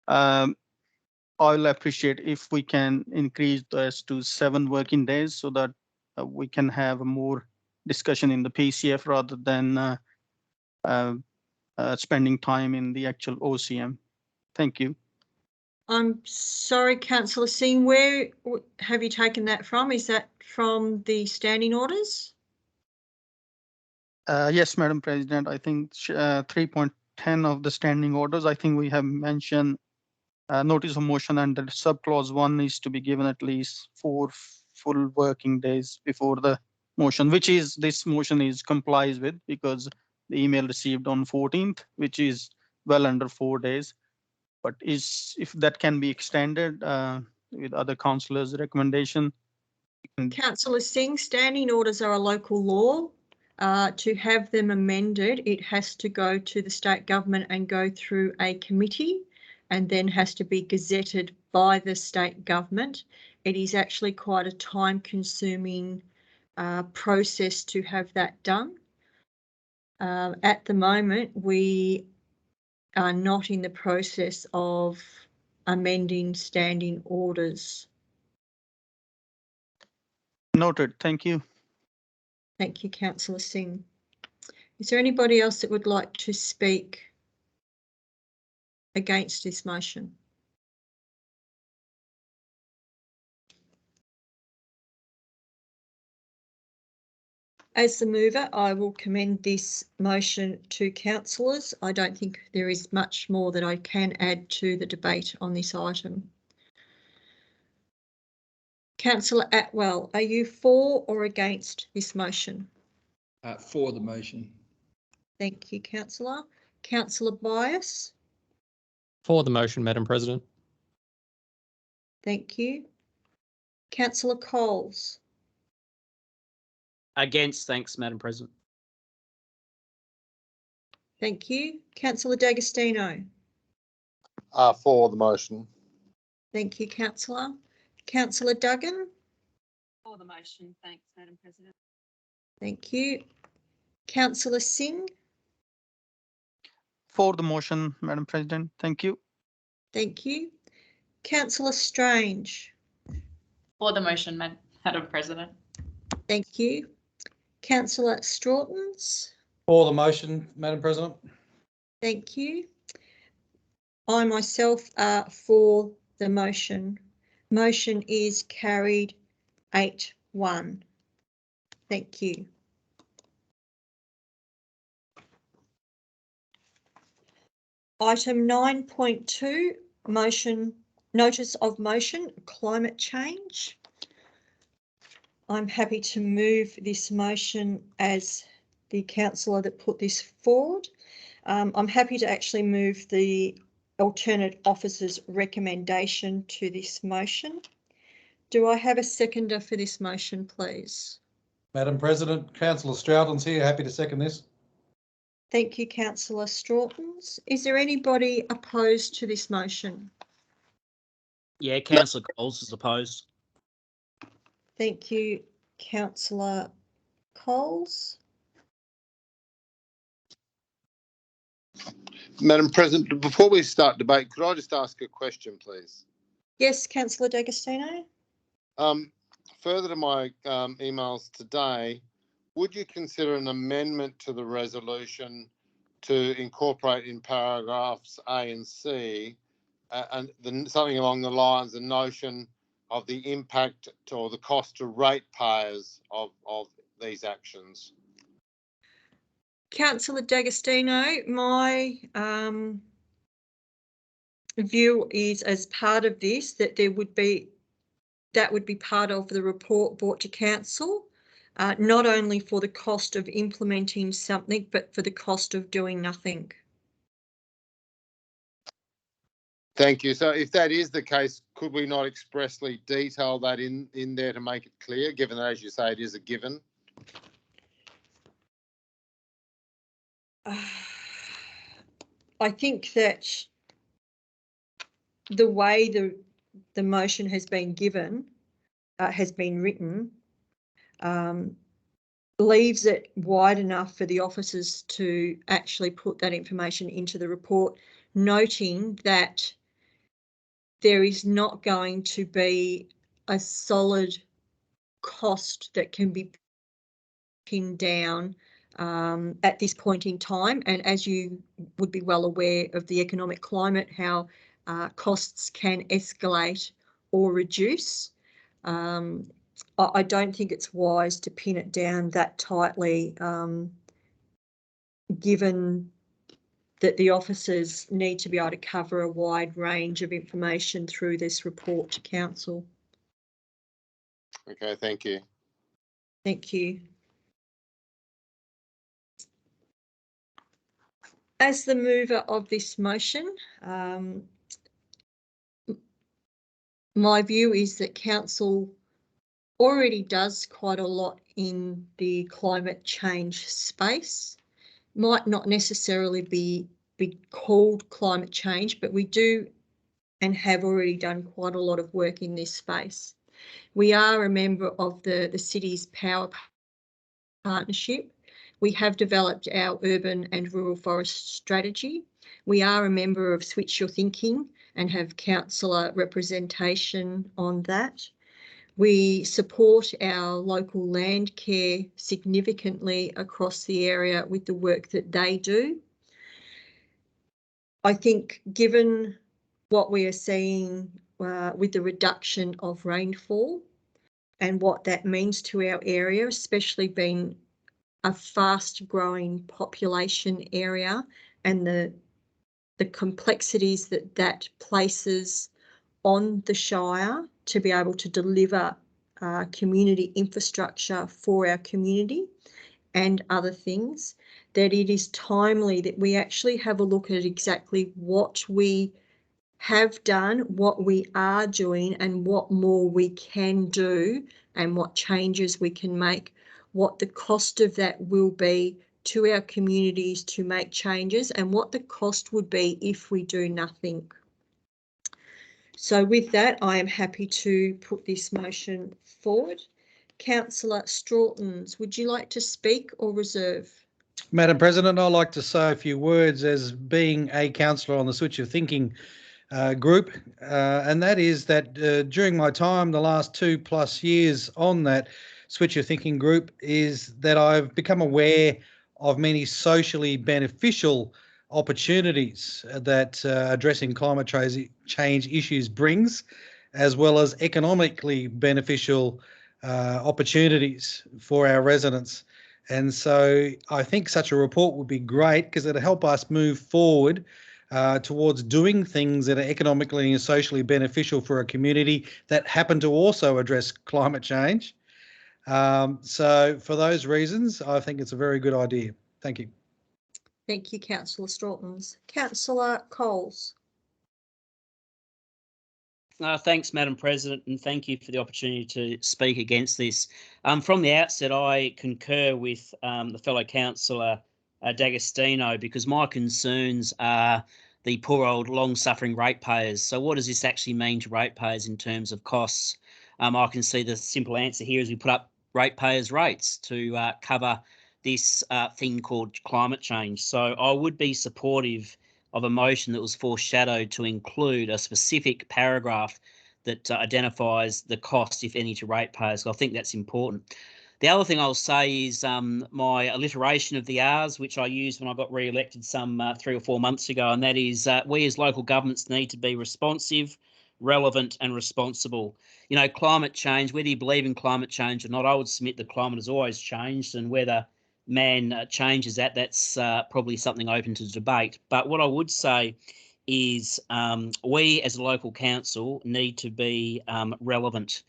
I'll appreciate if we can increase this to 7 working days so that we can have more discussion in the PCF rather than spending time in the actual OCM. Thank you. I'm sorry, Councillor Singh, where have you taken that from? Is that from the standing orders? Yes, Madam President, I think 3.10 of the standing orders, I think we have mentioned notice of motion under subclause 1 is to be given at least 4 full working days before the motion, which is this motion is complies with because the email received on 14th, which is well under 4 days. But if that can be extended with other councillors' recommendation. Councillor Singh, standing orders are a local law. To have them amended, it has to go to the state government and go through a committee and then has to be gazetted by the state government. It is actually quite a time-consuming process to have that done. At the moment, we are not in the process of amending standing orders. Noted. Thank you. Thank you, Councillor Singh. Is there anybody else that would like to speak against this motion? As the mover, I will commend this motion to councillors. I don't think there is much more that I can add to the debate on this item. Councillor Atwell, are you for or against this motion? For the motion. Thank you, Councillor. Councillor Bias? For the motion, Madam President. Thank you. Councillor Coles? Against, thanks, Madam President. Thank you. Councillor D'Agostino? For the motion. Thank you, Councillor. Councillor Duggan? For the motion, thanks, Madam President. Thank you. Councillor Singh? For the motion, Madam President. Thank you. Thank you. Councillor Strange? For the motion, Madam President. Thank you. Councillor Strawtons? For the motion, Madam President. Thank you. I myself are for the motion. Motion is carried 8-1. Thank you. Item 9.2, motion, notice of motion, climate change. I'm happy to move this motion as the councillor that put this forward. I'm happy to actually move the alternate officer's recommendation to this motion. Do I have a seconder for this motion, please? Madam President, Councillor Stroughton's here, happy to second this. Thank you, Councillor Strawtons. Is there anybody opposed to this motion? Yeah, Councillor Coles is opposed. Thank you, Councillor Coles. Madam President, before we start debate, could I just ask a question, please? Yes, Councillor D'Agostino. Further to my emails today, would you consider an amendment to the resolution to incorporate in paragraphs A and C something along the lines, the notion of the impact or the cost to ratepayers of these actions? Councillor D'Agostino, my view is, as part of this, that that would be part of the report brought to council, not only for the cost of implementing something, but for the cost of doing nothing. Thank you. So if that is the case, could we not expressly detail that in there to make it clear, given that, as you say, it is a given? I think that the way the motion has been given, has been written, leaves it wide enough for the officers to actually put that information into the report, noting that there is not going to be a solid cost that can be pinned down at this point in time. And as you would be well aware of the economic climate, how costs can escalate or reduce. I don't think it's wise to pin it down that tightly, given that the officers need to be able to cover a wide range of information through this report to council. Okay, thank you. Thank you. As the mover of this motion, my view is that council already does quite a lot in the climate change space. Might not necessarily be called climate change, but we do and have already done quite a lot of work in this space. We are a member of the city's power partnership. We have developed our urban and rural forest strategy. We are a member of Switch Your Thinking and have councillor representation on that. We support our local land care significantly across the area with the work that they do. I think given what we are seeing with the reduction of rainfall and what that means to our area, especially being a fast growing population area and the complexities that places on the Shire to be able to deliver community infrastructure for our community and other things, that it is timely that we actually have a look at exactly what we have done, what we are doing, and what more we can do, and what changes we can make, what the cost of that will be to our communities to make changes, and what the cost would be if we do nothing. So with that, I am happy to put this motion forward. Councillor Strawtons, would you like to speak or reserve? Madam President, I'd like to say a few words as being a councillor on the Switch of Thinking group, and that is that during my time, the last 2+ years on that Switch of Thinking group, is that I've become aware of many socially beneficial opportunities that addressing climate change issues brings, as well as economically beneficial opportunities for our residents. And so I think such a report would be great because it'll help us move forward towards doing things that are economically and socially beneficial for a community that happen to also address climate change. So for those reasons, I think it's a very good idea. Thank you. Thank you, Councillor Strawtons. Councillor Coles. Thanks, Madam President, and thank you for the opportunity to speak against this. From the outset, I concur with the fellow councillor D'Agostino, because my concerns are the poor old long-suffering ratepayers. So what does this actually mean to ratepayers in terms of costs? I can see the simple answer here is we put up ratepayers' rates to cover this thing called climate change. So I would be supportive of a motion that was foreshadowed to include a specific paragraph that identifies the cost, if any, to ratepayers. I think that's important. The other thing I'll say is my alliteration of the R's, which I used when I got re-elected some 3 or 4 months ago, and that is we as local governments need to be responsive, relevant and responsible. You know, climate change, whether you believe in climate change or not, I would submit that climate has always changed, and whether man changes that's probably something open to debate. But what I would say is we as a local council need to be relevant.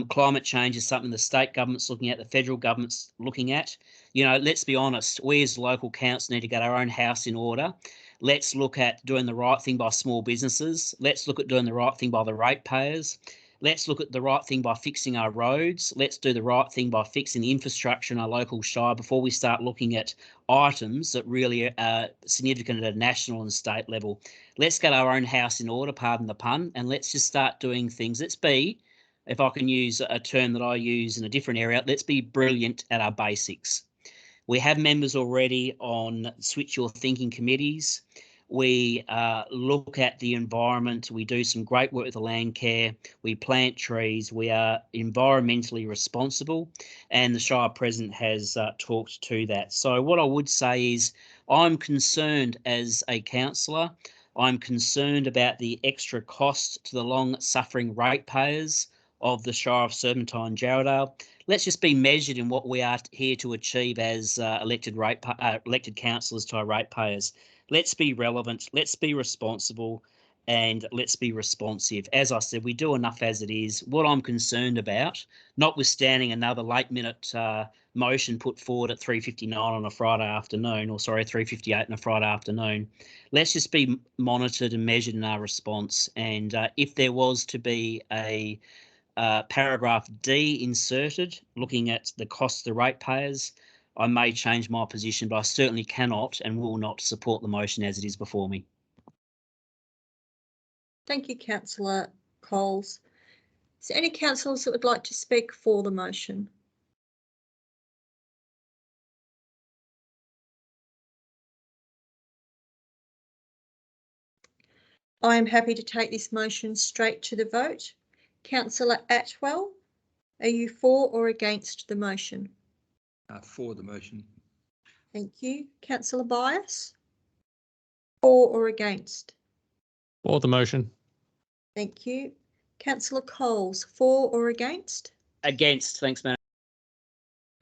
Climate change is something the state government's looking at, the federal government's looking at. You know, let's be honest, we as local council need to get our own house in order. Let's look at doing the right thing by small businesses. Let's look at doing the right thing by the ratepayers. Let's look at the right thing by fixing our roads. Let's do the right thing by fixing the infrastructure in our local shire before we start looking at items that really are significant at a national and state level. Let's get our own house in order, pardon the pun, and let's just start doing things. Let's be, if I can use a term that I use in a different area, let's be brilliant at our basics. We have members already on Switch Your Thinking committees. We look at the environment. We do some great work with the land care. We plant trees. We are environmentally responsible, and the Shire President has talked to that. So what I would say is I'm concerned as a councillor. I'm concerned about the extra cost to the long-suffering ratepayers of the Shire of Serpentine Jarrahdale. Let's just be measured in what we are here to achieve as elected councillors to our ratepayers. Let's be relevant, let's be responsible, and let's be responsive. As I said, we do enough as it is. What I'm concerned about, notwithstanding another late-minute motion put forward at 3:59 on a Friday afternoon, or sorry, 3:58 on a Friday afternoon, let's just be monitored and measured in our response. And if there was to be a paragraph D inserted, looking at the cost to ratepayers, I may change my position, but I certainly cannot and will not support the motion as it is before me. Thank you, Councillor Coles. Is there any councillors that would like to speak for the motion? I am happy to take this motion straight to the vote. Councillor Atwell, are you for or against the motion? For the motion. Thank you. Councillor Bias, for or against? For the motion. Thank you. Councillor Coles, for or against? Against, thanks, Madam.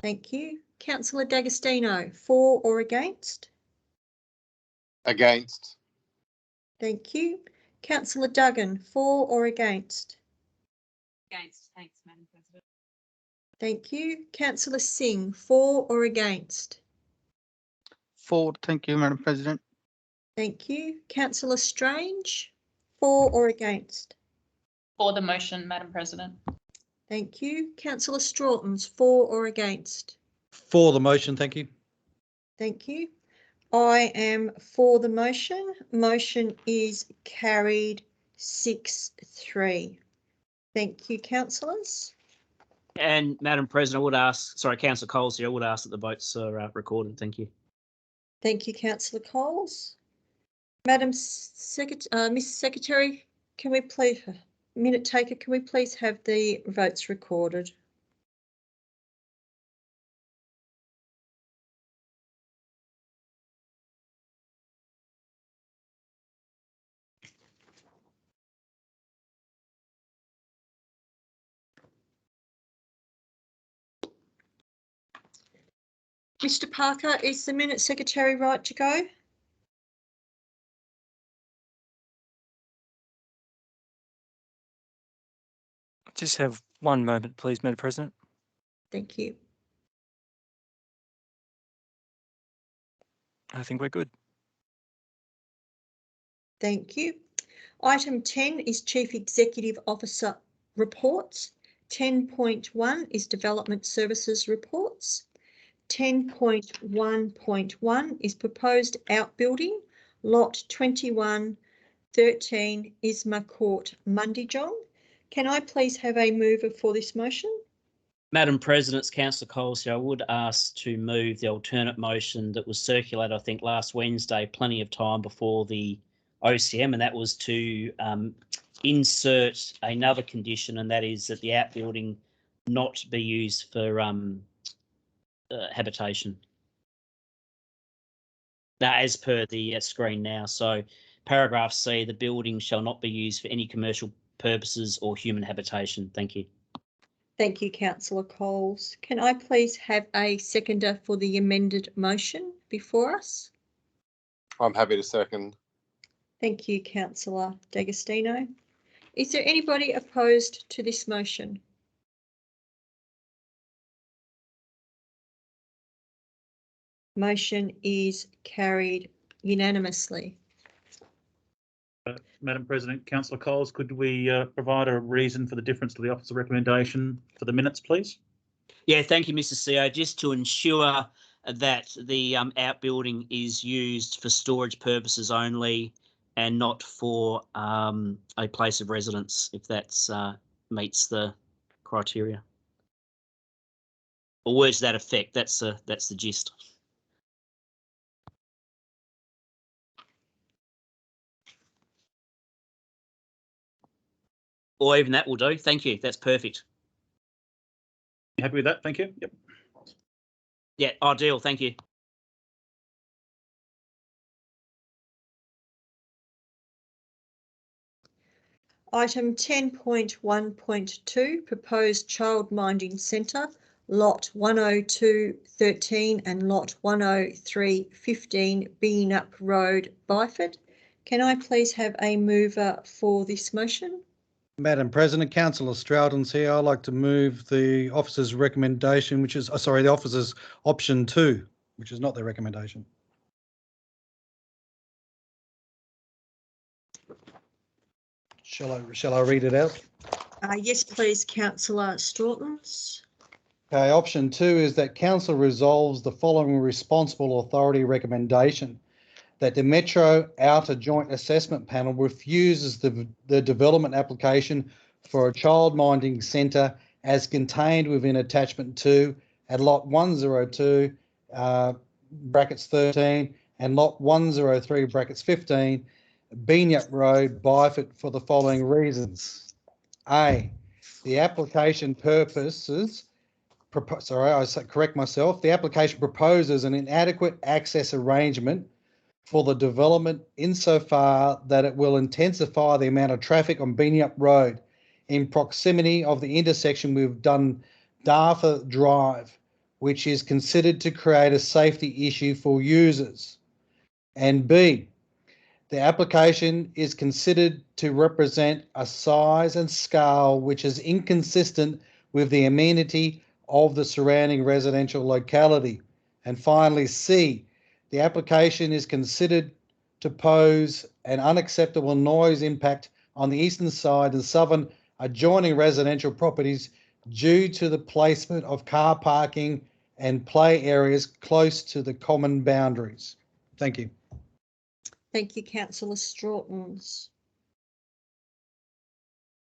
Thank you. Councillor D'Agostino, for or against? Against. Thank you. Councillor Duggan, for or against? Against, thanks, Madam President. Thank you. Councillor Singh, for or against? For, thank you, Madam President. Thank you. Councillor Strange, for or against? For the motion, Madam President. Thank you. Councillor Strawtons, for or against? For the motion, thank you. Thank you. I am for the motion. Motion is carried 6-3. Thank you, councillors. And Madam President, I would ask, sorry, Councillor Coles here, I would ask that the votes are recorded. Thank you. Thank you, Councillor Coles. Madam Miss Secretary, can we please, minute taker, can we please have the votes recorded? Mr. Parker, is the minute secretary right to go? Just have one moment, please, Madam President. Thank you. I think we're good. Thank you. Item 10 is Chief Executive Officer reports. 10.1 is Development Services reports. 10.1.1 is Proposed Outbuilding, Lot 2113 Isma Court, Mundijong. Can I please have a mover for this motion? Madam President, it's Councillor Coles here. I would ask to move the alternate motion that was circulated, I think, last Wednesday, plenty of time before the OCM, and that was to insert another condition, and that is that the outbuilding not be used for habitation. Now, as per the screen now, so paragraph C, the building shall not be used for any commercial purposes or human habitation. Thank you. Thank you, Councillor Coles. Can I please have a seconder for the amended motion before us? I'm happy to second. Thank you, Councillor D'Agostino. Is there anybody opposed to this motion? Motion is carried unanimously. Madam President, Councillor Coles, could we provide a reason for the difference to the officer recommendation for the minutes, please? Yeah, thank you, Mr. CEO. Just to ensure that the outbuilding is used for storage purposes only and not for a place of residence, if that's meets the criteria. Or words to that effect. That's the gist. Or even that will do. Thank you. That's perfect. You happy with that? Thank you. Yep. Yeah, ideal. Thank you. Item 10.1.2, Proposed Childminding Centre, Lot 10213 and Lot 10315, Beanup Road, Byford. Can I please have a mover for this motion? Madam President, Councillor Stroughton's here. I'd like to move the officer's recommendation, which is, the officer's option 2, which is not their recommendation. Shall I read it out? Yes, please, Councillor Strawtons. Okay, option 2 is that council resolves the following responsible authority recommendation: that the Metro Outer Joint Assessment Panel refuses the development application for a childminding centre as contained within attachment 2 at lot 102 brackets 13 and lot 103 brackets 15 Beanyap Road, Byford, for the following reasons. A, the application purposes, the application proposes an inadequate access arrangement for the development insofar that it will intensify the amount of traffic on Beanyap Road in proximity of the intersection with Dundarfa Drive, which is considered to create a safety issue for users. And B, the application is considered to represent a size and scale which is inconsistent with the amenity of the surrounding residential locality. And finally, C, the application is considered to pose an unacceptable noise impact on the eastern side and southern adjoining residential properties due to the placement of car parking and play areas close to the common boundaries. Thank you. Thank you, Councillor Strawtons.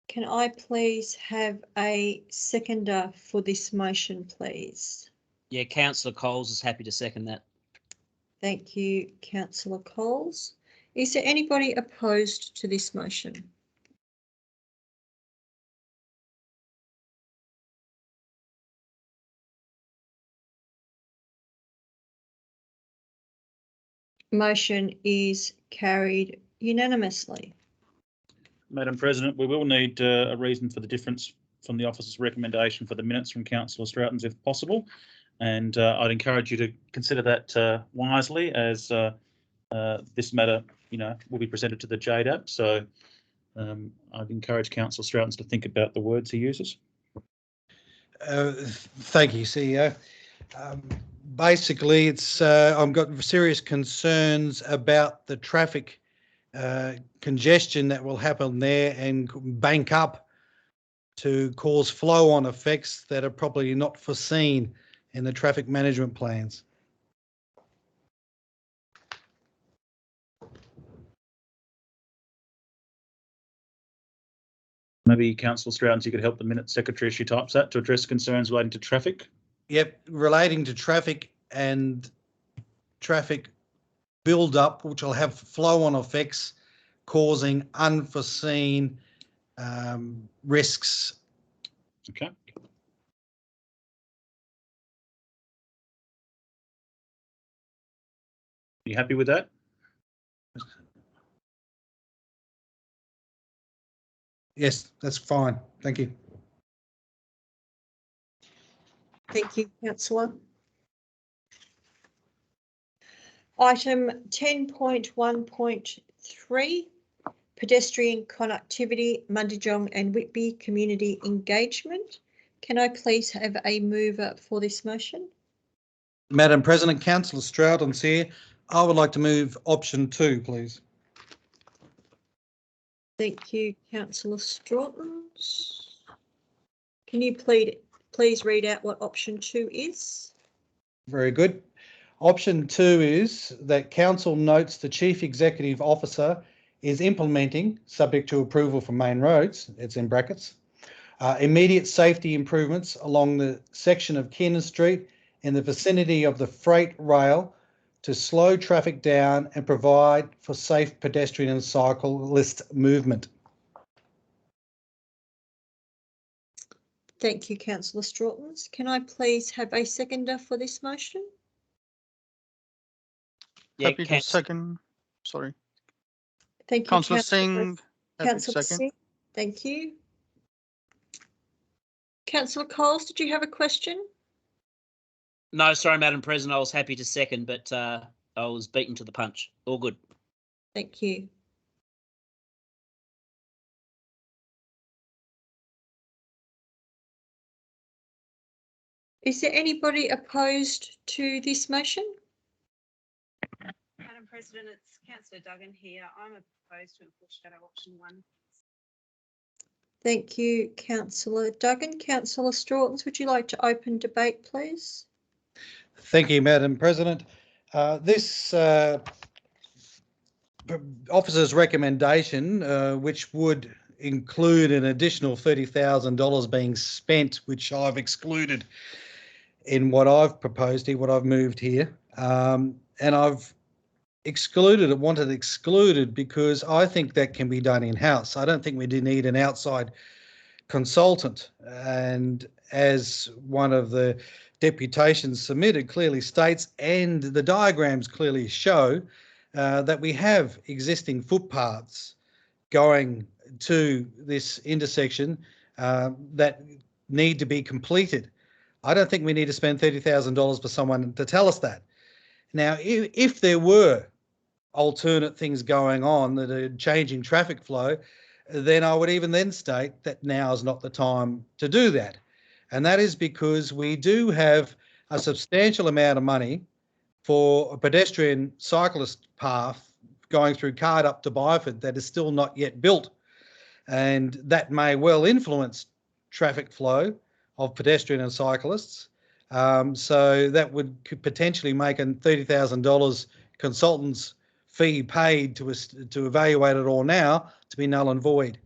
Can I please have a seconder for this motion, please? Yeah, Councillor Coles is happy to second that. Thank you, Councillor Coles. Is there anybody opposed to this motion? Motion is carried unanimously. Madam President, we will need a reason for the difference from the officer's recommendation for the minutes from Councillor Stroughton's if possible. And I'd encourage you to consider that wisely, as this matter, will be presented to the JDAP. So I'd encourage Councillor Stroughton's to think about the words he uses. Thank you, CEO. Basically, it's I've got serious concerns about the traffic congestion that will happen there and bank up to cause flow-on effects that are probably not foreseen in the traffic management plans. Maybe Councillor Stroughton, you could help the minute secretary as she types that to address concerns relating to traffic. Yep, relating to traffic and traffic build-up, which will have flow-on effects causing unforeseen risks. Okay. You happy with that? Yes, that's fine. Thank you. Thank you, Councillor. Item 10.1.3, pedestrian connectivity, Mundijong and Whitby community engagement. Can I please have a mover for this motion? Madam President, Councillor Stroughton's here. I would like to move option 2, please. Thank you, Councillor Strawtons. Can you please read out what option 2 is? Very good. Option 2 is that council notes the chief executive officer is implementing, subject to approval from Main Roads, it's in brackets, immediate safety improvements along the section of Kiernan Street in the vicinity of the freight rail to slow traffic down and provide for safe pedestrian and cyclist movement. Thank you, Councillor Strawtons. Can I please have a seconder for this motion? Yeah, Happy to second. Sorry. Thank you, Councillor Singh. Councillor Singh. Thank you. Councillor Coles, did you have a question? No, sorry, Madam President, I was happy to second, but I was beaten to the punch. All good. Thank you. Is there anybody opposed to this motion? Madam President, it's Councillor Duggan here. I'm opposed to enforce shadow option 1. Thank you, Councillor Duggan. Councillor Strawtons, would you like to open debate, please? Thank you, Madam President. This officer's recommendation, which would include an additional $30,000 being spent, which I've excluded in what I've proposed here, what I've moved here. And I've excluded it, wanted excluded because I think that can be done in-house. I don't think we do need an outside consultant. And as one of the deputations submitted clearly states, and the diagrams clearly show, that we have existing footpaths going to this intersection that need to be completed. I don't think we need to spend $30,000 for someone to tell us that. Now, if there were alternate things going on that are changing traffic flow, then I would even then state that now is not the time to do that. And that is because we do have a substantial amount of money for a pedestrian cyclist path going through Card up to Byford that is still not yet built. And that may well influence traffic flow of pedestrian and cyclists. So that could potentially make a $30,000 consultant's fee paid to evaluate it all now to be null and void.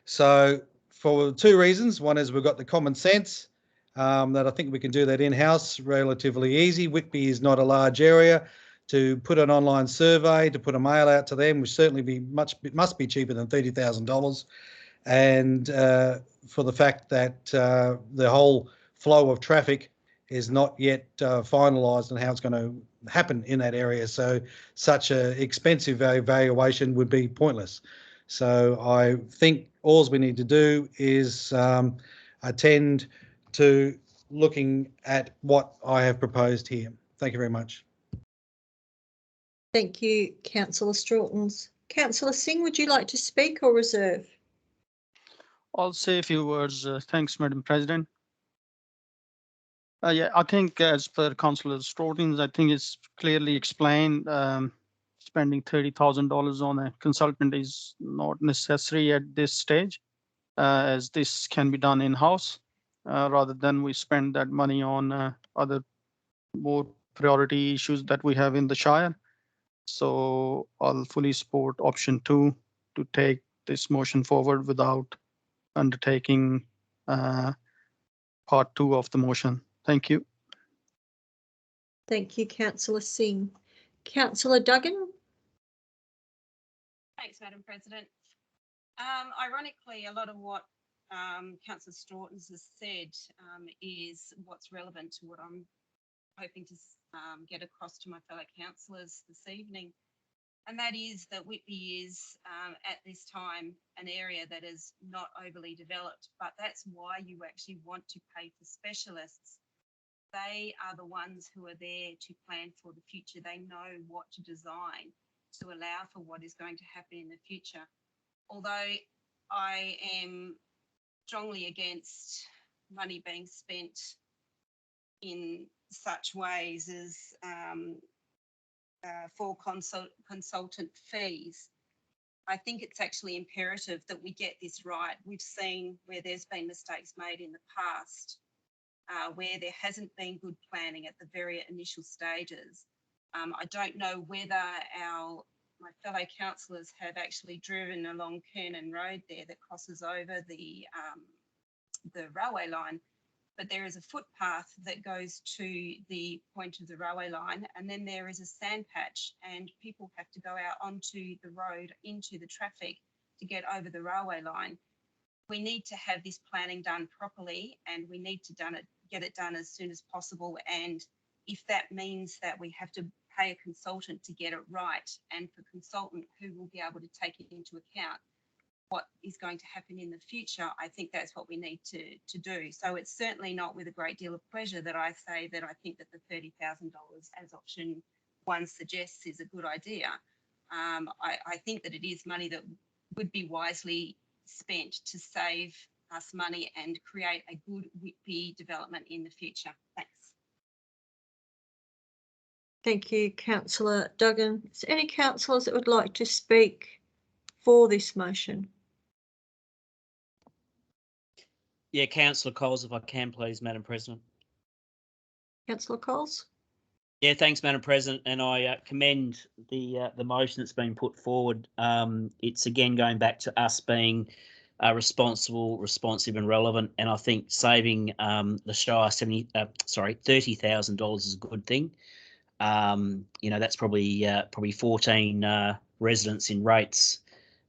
So for two reasons. One is we've got the common sense that I think we can do that in-house relatively easy. Whitby is not a large area. To put an online survey, to put a mail out to them, would certainly be must be cheaper than $30,000. And for the fact that the whole flow of traffic is not yet finalised on how it's going to happen in that area. So such an expensive evaluation would be pointless. So I think all we need to do is attend to looking at what I have proposed here. Thank you very much. Thank you, Councillor Strawtons. Councillor Singh, would you like to speak or reserve? I'll say a few words. Thanks, Madam President. Yeah, I think as per Councillor Strawtons, I think it's clearly explained spending $30,000 on a consultant is not necessary at this stage, as this can be done in-house rather than we spend that money on other more priority issues that we have in the Shire. So I'll fully support option 2 to take this motion forward without undertaking part 2 of the motion. Thank you. Thank you, Councillor Singh. Councillor Duggan. Thanks, Madam President. Ironically, a lot of what Councillor Strawtons has said is what's relevant to what I'm hoping to get across to my fellow councillors this evening. And that is that Whitby is at this time an area that is not overly developed, but that's why you actually want to pay for specialists. They are the ones who are there to plan for the future. They know what to design to allow for what is going to happen in the future. Although I am strongly against money being spent in such ways as for consultant fees, I think it's actually imperative that we get this right. We've seen where there's been mistakes made in the past, where there hasn't been good planning at the very initial stages. I don't know whether my fellow councillors have actually driven along Kernan Road there that crosses over the railway line, but there is a footpath that goes to the point of the railway line, and then there is a sand patch, and people have to go out onto the road into the traffic to get over the railway line. We need to have this planning done properly, and we need to get it done as soon as possible. And if that means that we have to pay a consultant to get it right, and for a consultant who will be able to take it into account what is going to happen in the future, I think that's what we need to do. So it's certainly not with a great deal of pleasure that I say that I think that the $30,000 as option 1 suggests is a good idea. I think that it is money that would be wisely spent to save us money and create a good Whitby development in the future. Thanks. Thank you, Councillor Duggan. Is there any councillors that would like to speak for this motion? Yeah, Councillor Coles, if I can, please, Madam President. Councillor Coles? Yeah, thanks, Madam President, and I commend the motion that's been put forward. It's again going back to us being responsible, responsive, and relevant, and I think saving the Shire $30,000 is a good thing. You know, that's probably 14 residents in rates.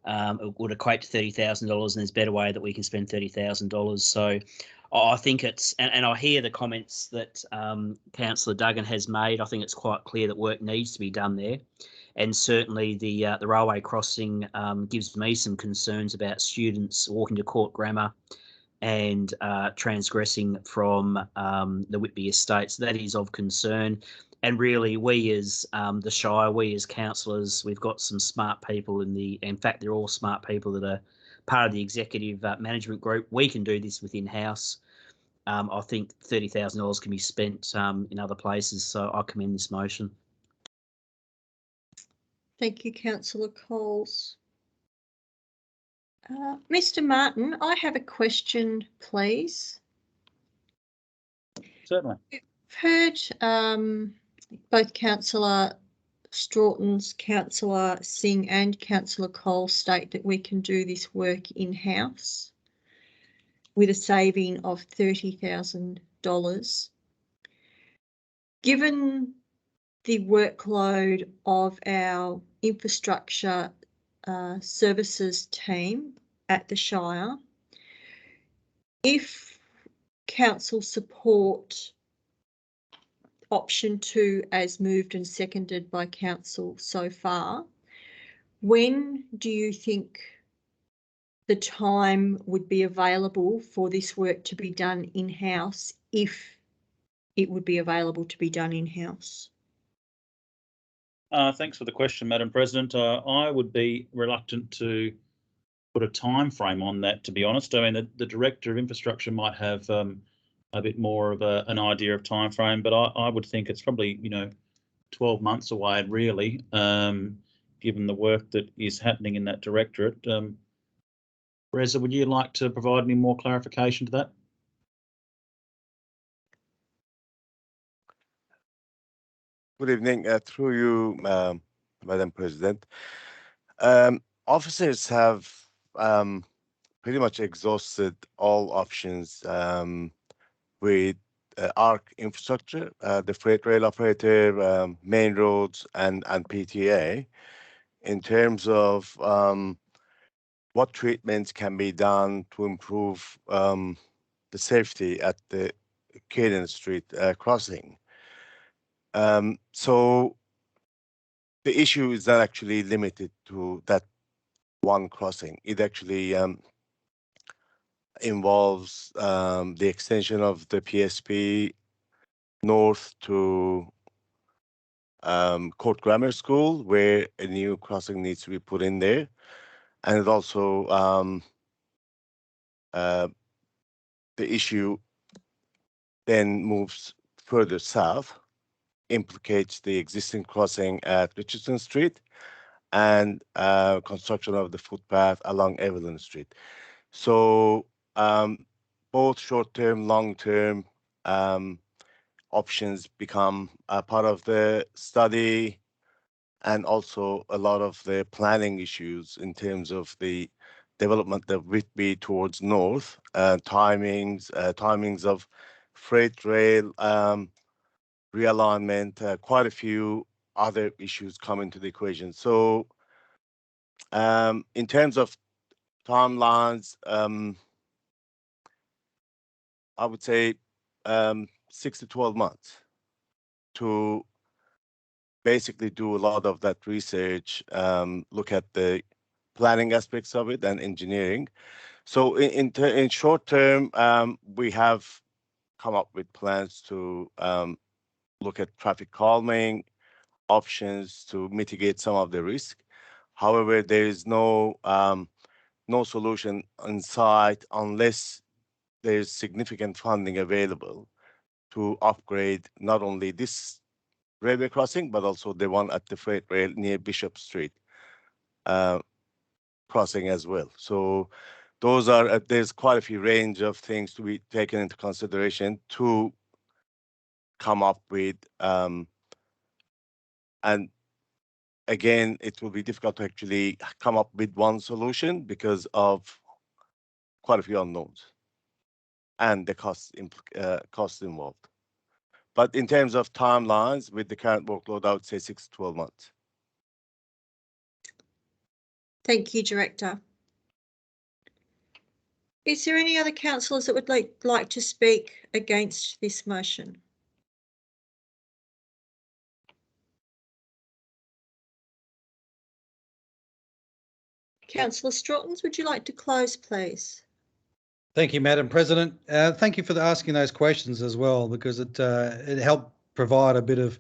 It would equate to $30,000, and there's a better way that we can spend $30,000. So I think it's, and I hear the comments that Councillor Duggan has made. I think it's quite clear that work needs to be done there, and certainly the railway crossing gives me some concerns about students walking to Court Grammar and transgressing from the Whitby estate. So that is of concern. And really, we as the Shire, we as councillors, we've got some smart people in fact, they're all smart people that are part of the executive management group. We can do this within house. I think $30,000 can be spent in other places, so I commend this motion. Thank you, Councillor Coles. Mr. Martin, I have a question, please. Certainly. We've heard both Councillor Stroughton's, Councillor Singh and Councillor Cole state that we can do this work in-house with a saving of $30,000. Given the workload of our infrastructure services team at the Shire, if council support option 2 as moved and seconded by council so far, when do you think the time would be available for this work to be done in-house, if it would be available to be done in-house? Thanks for the question, Madam President. I would be reluctant to put a time frame on that, to be honest. I mean, the Director of Infrastructure might have a bit more of an idea of time frame, but I would think it's probably 12 months away, really, given the work that is happening in that directorate. Reza, would you like to provide any more clarification to that? Good evening. Through you, Madam President. Officers have pretty much exhausted all options with ARC infrastructure, the freight rail operator, main roads, and PTA, in terms of what treatments can be done to improve the safety at the Caden Street crossing. So the issue is not actually limited to that one crossing. It actually involves the extension of the PSP north to Court Grammar School, where a new crossing needs to be put in there. And it also, the issue then moves further south, implicates the existing crossing at Richardson Street and construction of the footpath along Evelyn Street. So both short-term, long-term options become a part of the study, and also a lot of the planning issues in terms of the development of Whitby towards north, timings of freight rail realignment, quite a few other issues come into the equation. So in terms of timelines, I would say 6 to 12 months to basically do a lot of that research, look at the planning aspects of it and engineering. So in short term, we have come up with plans to look at traffic calming options to mitigate some of the risk. However, there is no no solution in sight unless there's significant funding available to upgrade not only this railway crossing, but also the one at the freight rail near Bishop Street crossing as well. So those are, there's quite a few range of things to be taken into consideration to come up with, and again, it will be difficult to actually come up with one solution because of quite a few unknowns and the costs involved. But in terms of timelines, with the current workload, I would say 6 to 12 months. Thank you, Director. Is there any other councillors that would like to speak against this motion? Councillor Straughtons, would you like to close, please? Thank you, Madam President. Thank you for asking those questions as well, because it helped provide a bit of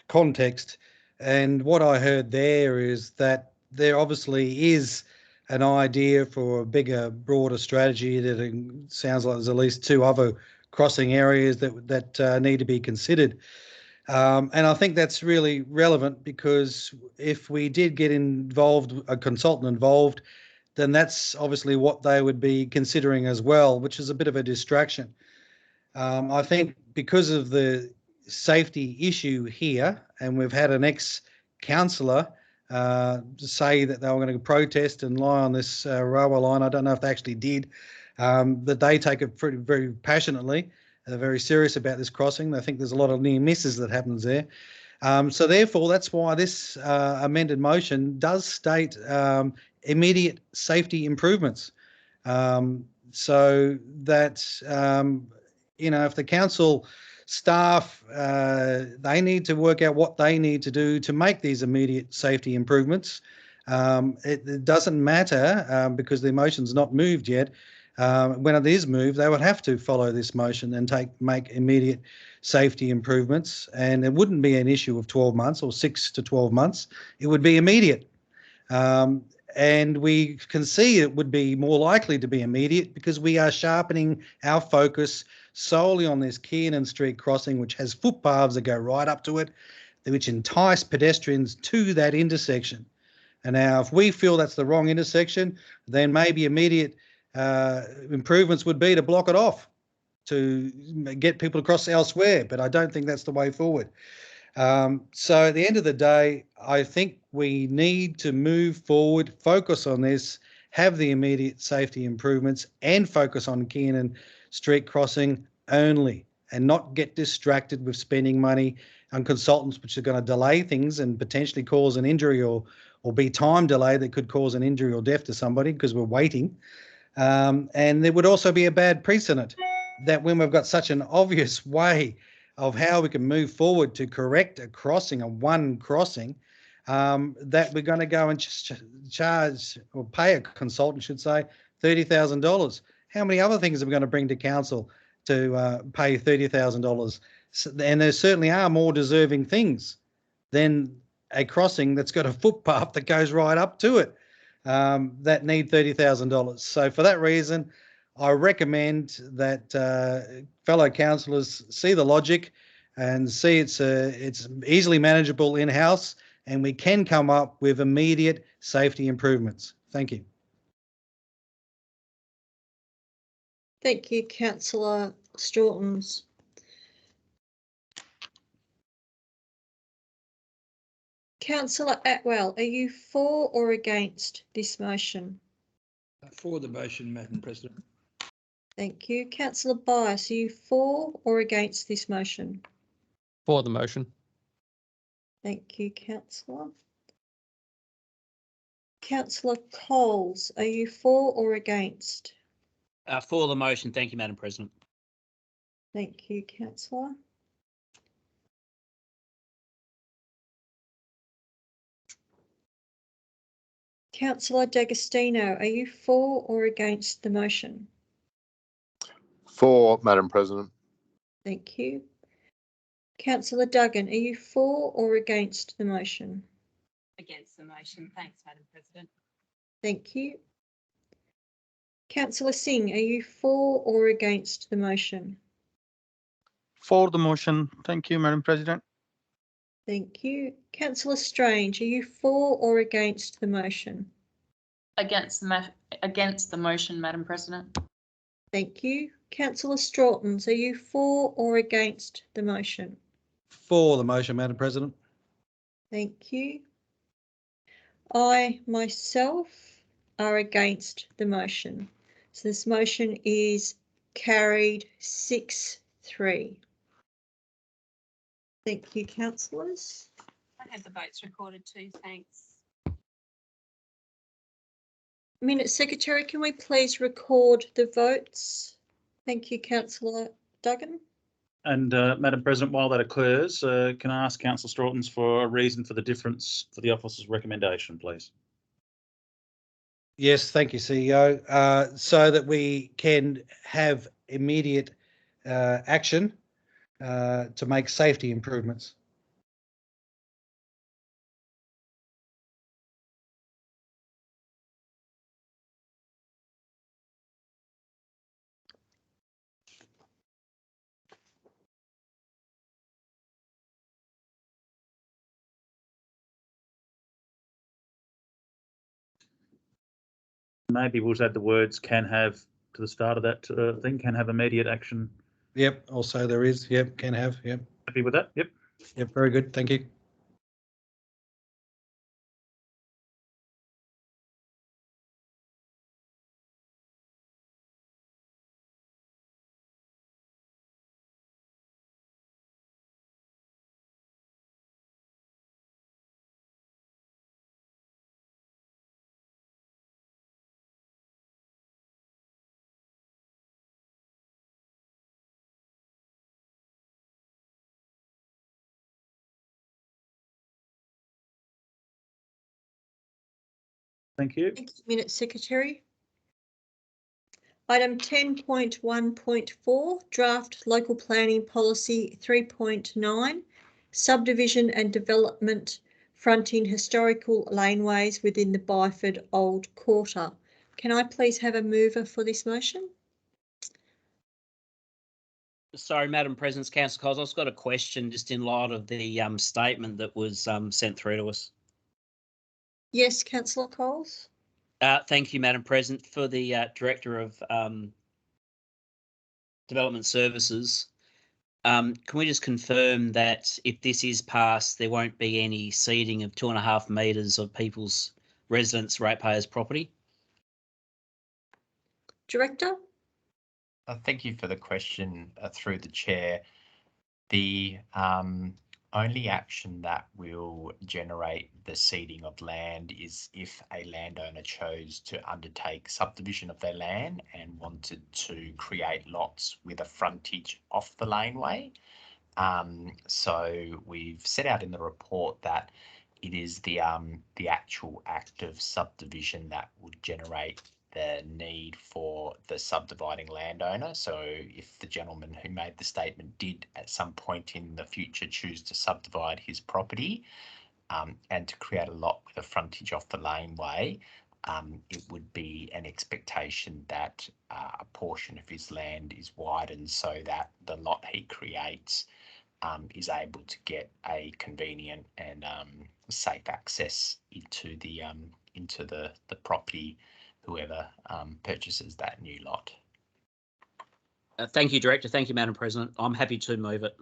context. And what I heard there is that there obviously is an idea for a bigger, broader strategy that it sounds like there's at least 2 other crossing areas that need to be considered. And I think that's really relevant, because if we did get involved, a consultant involved, then that's obviously what they would be considering as well, which is a bit of a distraction. I think because of the safety issue here, and we've had an ex-councillor say that they were going to protest and lie on this railway line. I don't know if they actually did, that they take it very passionately. They're very serious about this crossing. They think there's a lot of near misses that happens there. So therefore, that's why this amended motion does state immediate safety improvements. So that, if the council staff, they need to work out what they need to do to make these immediate safety improvements. It doesn't matter because the motion's not moved yet. When it is moved, they would have to follow this motion and make immediate safety improvements. And it wouldn't be an issue of 12 months or 6 to 12 months. It would be immediate. And we can see it would be more likely to be immediate because we are sharpening our focus solely on this Kiernan Street crossing, which has footpaths that go right up to it, which entice pedestrians to that intersection. And now, if we feel that's the wrong intersection, then maybe immediate improvements would be to block it off to get people across elsewhere. But I don't think that's the way forward. So at the end of the day, I think we need to move forward, focus on this, have the immediate safety improvements, and focus on Kiernan Street crossing only, and not get distracted with spending money on consultants, which are going to delay things and potentially cause an injury or be time delay that could cause an injury or death to somebody because we're waiting. And there would also be a bad precedent that when we've got such an obvious way of how we can move forward to correct a crossing, one crossing, that we're going to go and just charge or pay a consultant, should say, $30,000. How many other things are we going to bring to council to pay $30,000? So, and there certainly are more deserving things than a crossing that's got a footpath that goes right up to it that need $30,000. So for that reason, I recommend that fellow councillors see the logic and see it's easily manageable in-house, and we can come up with immediate safety improvements. Thank you. Thank you, Councillor Straughtons. Councillor Atwell, are you for or against this motion? For the motion, Madam President. Thank you. Councillor Bias, are you for or against this motion? For the motion. Thank you, Councillor. Councillor Coles, are you for or against? For the motion. Thank you, Madam President. Thank you, Councillor. Councillor D'Agostino, are you for or against the motion? For, Madam President. Thank you. Councillor Duggan, are you for or against the motion? Against the motion. Thanks, Madam President. Thank you. Councillor Singh, are you for or against the motion? For the motion. Thank you, Madam President. Thank you. Councillor Strange, are you for or against the motion? Against the motion, Madam President. Thank you. Councillor Strawtons, are you for or against the motion? For the motion, Madam President. Thank you. I myself are against the motion. So this motion is carried 6-3. Thank you, councillors. I have the votes recorded too, thanks. Minute Secretary, can we please record the votes? Thank you, Councillor Duggan. And Madam President, while that occurs, can I ask Councillor Strawtons for a reason for the difference for the officer's recommendation, please? Yes, thank you, CEO. So that we can have immediate action to make safety improvements. Maybe we'll just add the words "can have" to the start of that thing. Can have immediate action. Yep. Also, there is. Yep. Can have. Yep. Happy with that? Yep. Yep. Very good. Thank you. Thank you. Thank you, Minute Secretary. Item 10.1.4, Draft Local Planning Policy 3.9, Subdivision and Development Fronting Historical Laneways within the Byford Old Quarter. Can I please have a mover for this motion? Sorry, Madam President, Councillor Coles, I've just got a question just in light of the statement that was sent through to us. Yes, Councillor Coles. Thank you, Madam President. For the Director of Development Services, can we just confirm that if this is passed, there won't be any ceding of 2.5 metres of people's residents' ratepayers' property? Director? Thank you for the question through the chair. The only action that will generate the ceding of land is if a landowner chose to undertake subdivision of their land and wanted to create lots with a frontage off the laneway. So we've set out in the report that it is the actual act of subdivision that would generate the need for the subdividing landowner. So if the gentleman who made the statement did at some point in the future choose to subdivide his property and to create a lot with a frontage off the laneway, it would be an expectation that a portion of his land is widened so that the lot he creates is able to get a convenient and safe access into the property, whoever purchases that new lot. Thank you, Director. Thank you, Madam President. I'm happy to move it.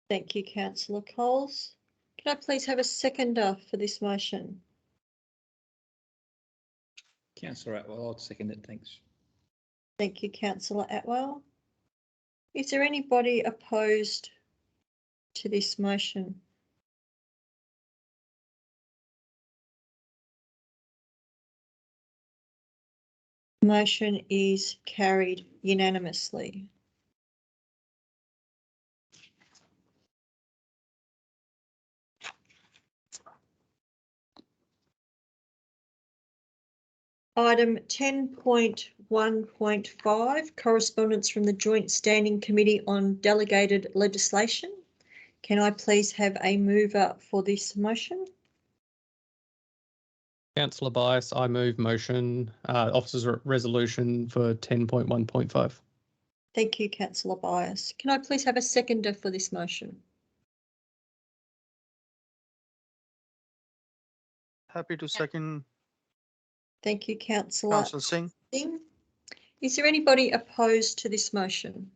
Thank you, Councillor Coles. Can I please have a seconder for this motion? Councillor Atwell, I'll second it, thanks. Thank you, Councillor Atwell. Is there anybody opposed to this motion? Motion is carried unanimously. Item 10.1.5, correspondence from the Joint Standing Committee on Delegated Legislation. Can I please have a mover for this motion? Councillor Bias, I move motion, officers resolution for 10.1.5. Thank you, Councillor Bias. Can I please have a seconder for this motion? Happy to second. Thank you, Councillor Singh. Singh. Is there anybody opposed to this motion?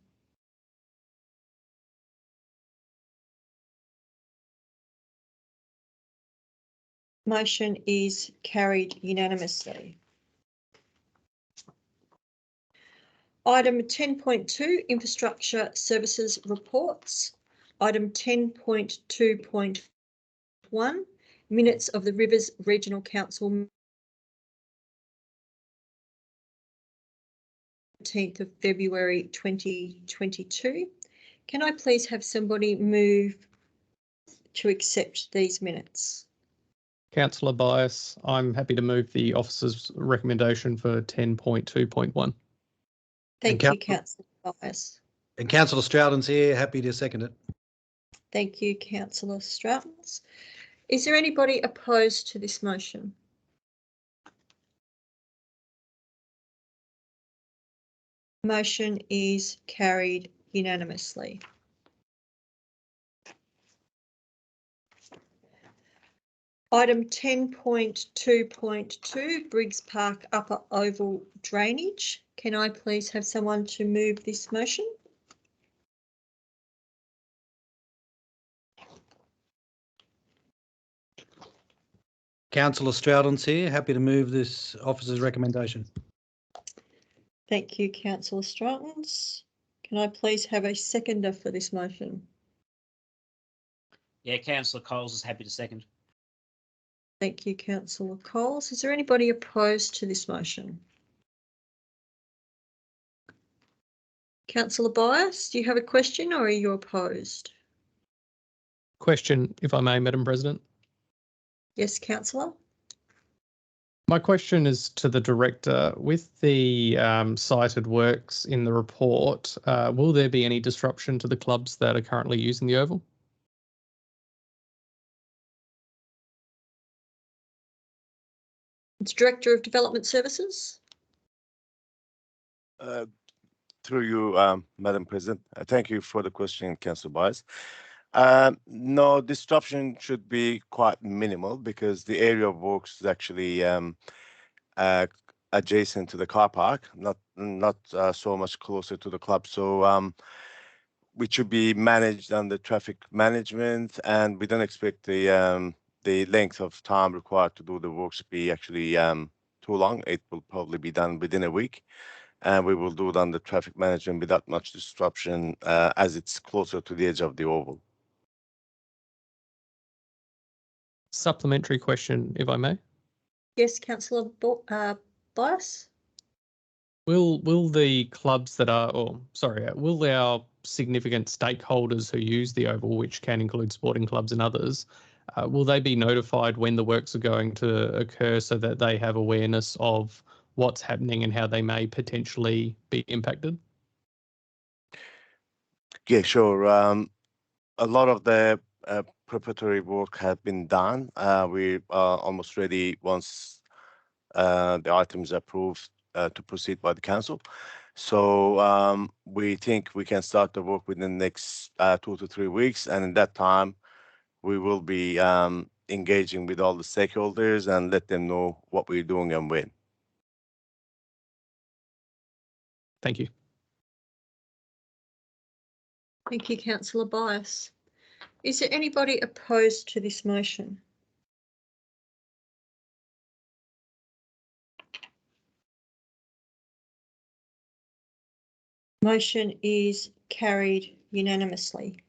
Motion is carried unanimously. Item 10.2, Infrastructure Services Reports. Item 10.2.1, Minutes of the Rivers Regional Council 13th of February 2022. Can I please have somebody move to accept these minutes? Councillor Bias, I'm happy to move the officer's recommendation for 10.2.1. Thank you, Councillor Bias. And Councillor Stroughton's here, happy to second it. Thank you, Councillor Stroughton. Is there anybody opposed to this motion? Motion is carried unanimously. Item 10.2.2, Briggs Park Upper Oval Drainage. Can I please have someone to move this motion? Councillor Stroughton's here, happy to move this officer's recommendation. Thank you, Councillor Stroughton. Can I please have a seconder for this motion? Yeah, Councillor Coles is happy to second. Thank you, Councillor Coles. Is there anybody opposed to this motion? Councillor Bias, do you have a question or are you opposed? Question, if I may, Madam President. Yes, Councillor. My question is to the Director. With the cited works in the report, will there be any disruption to the clubs that are currently using the Oval? It's Director of Development Services. Through you, Madam President. Thank you for the question, Councillor Bias. No, disruption should be quite minimal because the area of works is actually adjacent to the car park, not so much closer to the club. So which should be managed under traffic management, and we don't expect the length of time required to do the works to be actually too long. It will probably be done within a week, and we will do it under traffic management without much disruption as it's closer to the edge of the oval. Supplementary question, if I may. Yes, Councillor Bias. Will the clubs that are, will our significant stakeholders who use the Oval, which can include sporting clubs and others, will they be notified when the works are going to occur so that they have awareness of what's happening and how they may potentially be impacted? Yeah, sure. A lot of the preparatory work has been done. We are almost ready once the items are approved to proceed by the council. So we think we can start the work within the next 2 to 3 weeks, and in that time we will be engaging with all the stakeholders and let them know what we're doing and when. Thank you. Thank you, Councillor Bias. Is there anybody opposed to this motion? Motion is carried unanimously.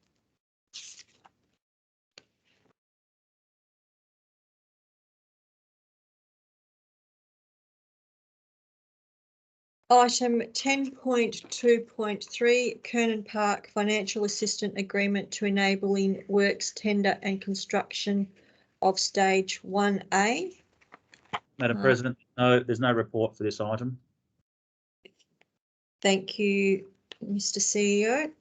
Item 10.2.3, Kernan Park Financial Assistant Agreement to Enabling Works Tender and Construction of Stage 1A. Madam President, no, there's no report for this item. Thank you, Mr. CEO.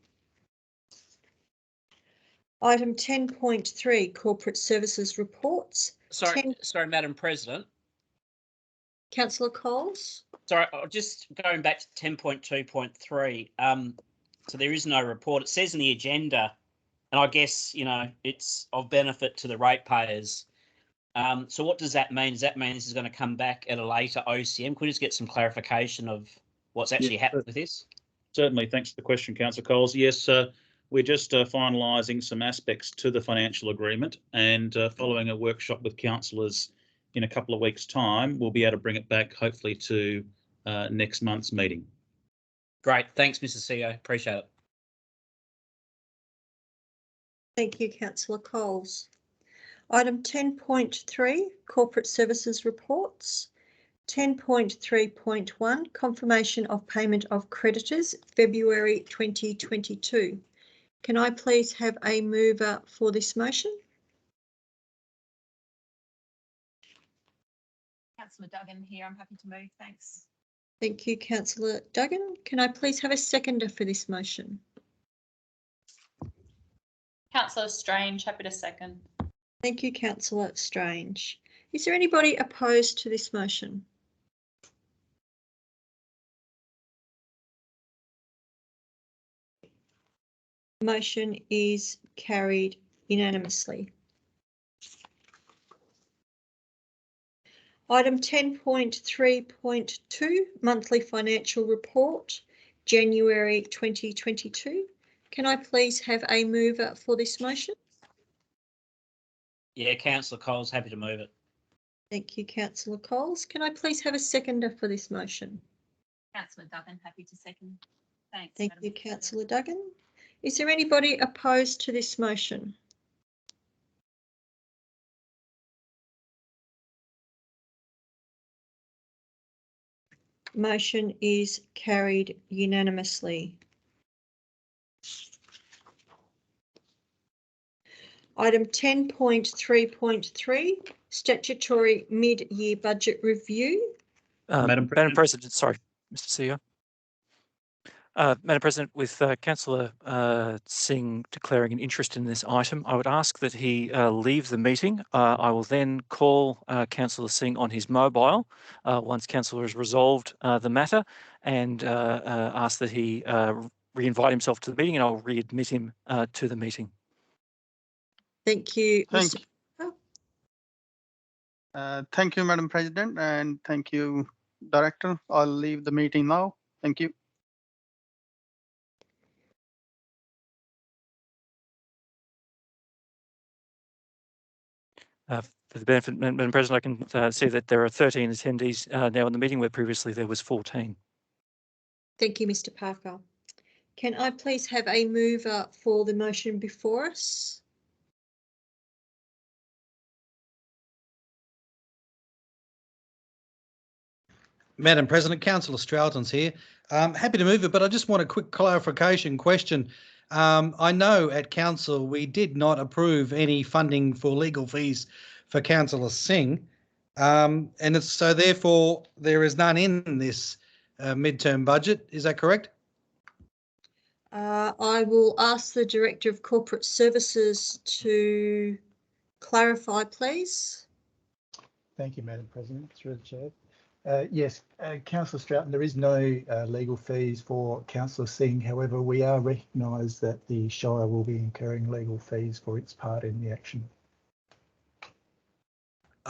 Item 10.3, Corporate Services Reports. Sorry, Madam President. Councillor Coles? Sorry, just going back to 10.2.3. So there is no report. It says in the agenda, and I guess, you know, it's of benefit to the ratepayers. So what does that mean? Does that mean this is going to come back at a later OCM? Could we just get some clarification of what's actually happened with this? Certainly. Thanks for the question, Councillor Coles. Yes, we're just finalising some aspects to the financial agreement, and following a workshop with councillors in a couple of weeks' time, we'll be able to bring it back hopefully to next month's meeting. Great. Thanks, Mr. CEO. Appreciate it. Thank you, Councillor Coles. Item 10.3, Corporate Services Reports. 10.3.1, Confirmation of Payment of Creditors, February 2022. Can I please have a mover for this motion? Councillor Duggan here. I'm happy to move. Thanks. Thank you, Councillor Duggan. Can I please have a seconder for this motion? Councillor Strange, happy to second. Thank you, Councillor Strange. Is there anybody opposed to this motion? Motion is carried unanimously. Item 10.3.2, Monthly Financial Report, January 2022. Can I please have a mover for this motion? Yeah, Councillor Coles, happy to move it. Thank you, Councillor Coles. Can I please have a seconder for this motion? Councillor Duggan, happy to second. Thanks. Thank Madam you, President. Councillor Duggan. Is there anybody opposed to this motion? Motion is carried unanimously. Item 10.3.3, Statutory Mid-Year Budget Review. Madam President, sorry, Mr. CEO. Madam President, with Councillor Singh declaring an interest in this item, I would ask that he leave the meeting. I will then call Councillor Singh on his mobile once Councillor has resolved the matter, and ask that he re-invite himself to the meeting, and I'll readmit him to the meeting. Thank you, Mr. Thank you, Madam President, and thank you, Director. I'll leave the meeting now. Thank you. For the benefit, Madam President, I can see that there are 13 attendees now in the meeting, where previously there was 14. Thank you, Mr. Parker. Can I please have a mover for the motion before us? Madam President, Councillor Stralton's here. Happy to move it, but I just want a quick clarification question. I know at Council we did not approve any funding for legal fees for Councillor Singh, and it's, so therefore there is none in this midterm budget. Is that correct? I will ask the Director of Corporate Services to clarify, please. Thank you, Madam President. Through the Chair. Yes, Councillor Stratton, there is no legal fees for Councillor Singh. However, we are recognised that the Shire will be incurring legal fees for its part in the action.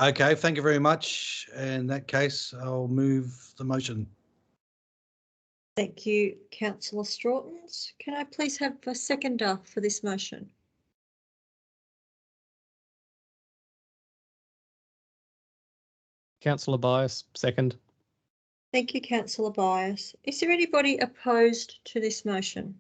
Okay, thank you very much. In that case, I'll move the motion. Thank you, Councillor Strawtons. Can I please have a seconder for this motion? Councillor Bias, second. Thank you, Councillor Bias. Is there anybody opposed to this motion?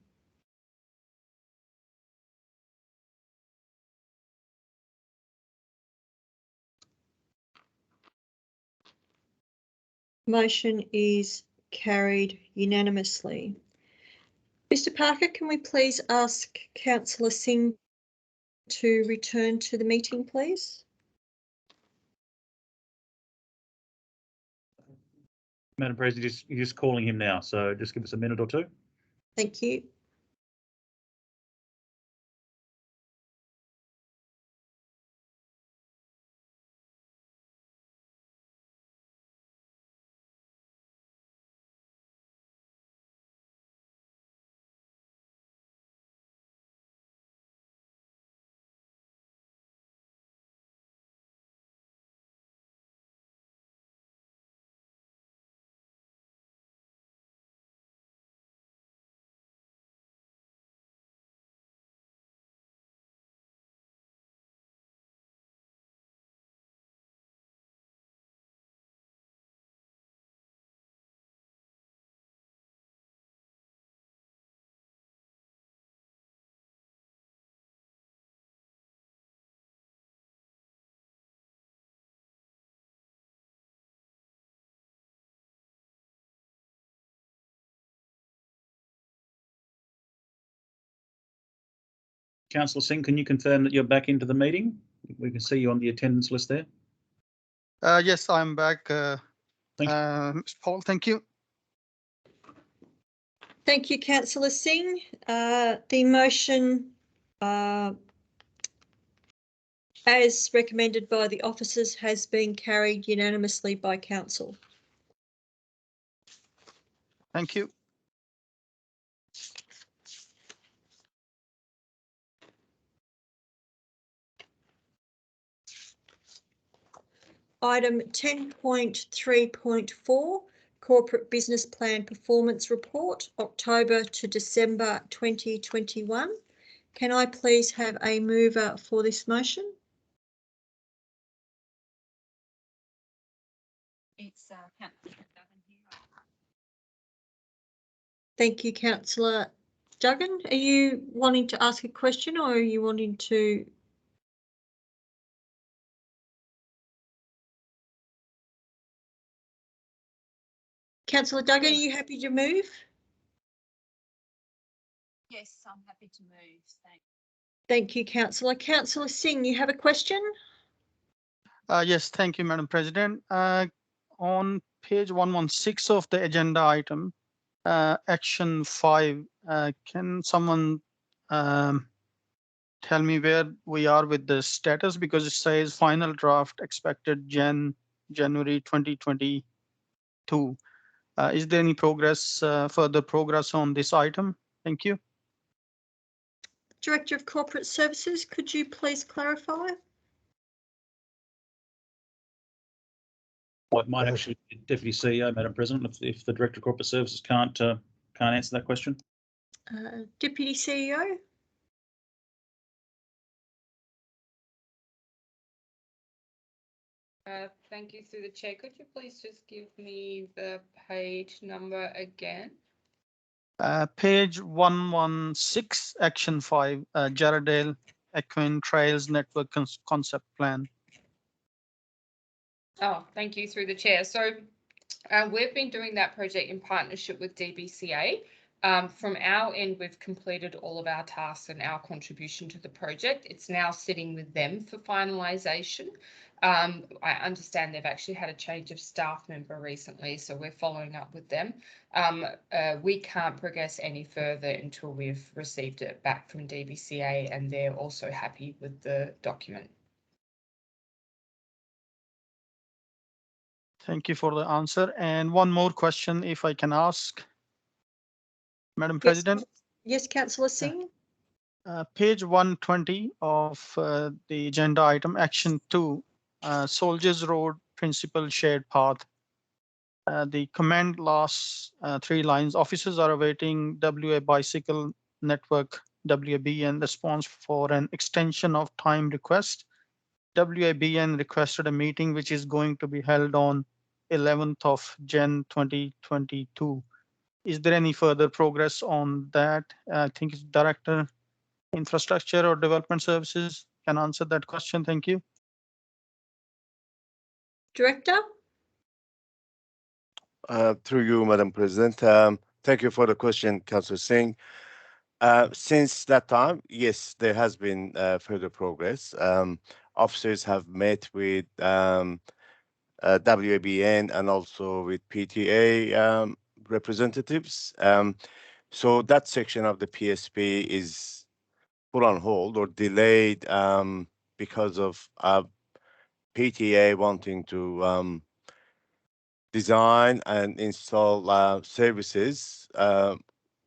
Motion is carried unanimously. Mr. Parker, can we please ask Councillor Singh to return to the meeting, please? Madam President, you're just calling him now, so just give us a minute or two. Thank you. Councillor Singh, can you confirm that you're back into the meeting? We can see you on the attendance list there. Yes, I'm back. Thank you. Mr. Paul, thank you. Thank you, Councillor Singh. The motion as recommended by the officers has been carried unanimously by council. Thank you. Item 10.3.4, Corporate Business Plan Performance Report, October to December 2021. Can I please have a mover for this motion? It's Councillor Duggan here. Thank you, Councillor Duggan. Are you wanting to ask a question or are you wanting to? Councillor Duggan, are you happy to move? Yes, I'm happy to move. Thanks. Thank you, Councillor. Councillor Singh, you have a question? Yes, thank you, Madam President. On page 116 of the agenda item, action 5, can someone tell me where we are with the status? Because it says final draft expected January 2022. Is there any progress, further progress on this item? Thank you. Director of Corporate Services, could you please clarify? Well, it might actually be Deputy CEO, Madam President, if the Director of Corporate Services can't answer that question. Deputy CEO. Thank you through the chair. Could you please just give me the page number again? Page 116, action 5, Jarrahdale Equine Trails Network Concept Plan. Oh, thank you through the chair. So we've been doing that project in partnership with DBCA. From our end, we've completed all of our tasks and our contribution to the project. It's now sitting with them for finalisation. I understand they've actually had a change of staff member recently, so we're following up with them. We can't progress any further until we've received it back from DBCA and they're also happy with the document. Thank you for the answer. And one more question, if I can ask, Madam President. Yes, Councillor Singh. Page 120 of the agenda item, action 2, Soldiers Road Principal Shared Path. The command last 3 lines. Officers are awaiting WA Bicycle Network WABN response for an extension of time request. WABN requested a meeting which is going to be held on 11th of Jan 2022. Is there any further progress on that? I think it's Director Infrastructure or Development Services can answer that question. Thank you. Director. Through you, Madam President. Thank you for the question, Councillor Singh. Since that time, yes, there has been further progress. Officers have met with WABN and also with PTA representatives. So that section of the PSP is put on hold or delayed because of PTA wanting to design and install services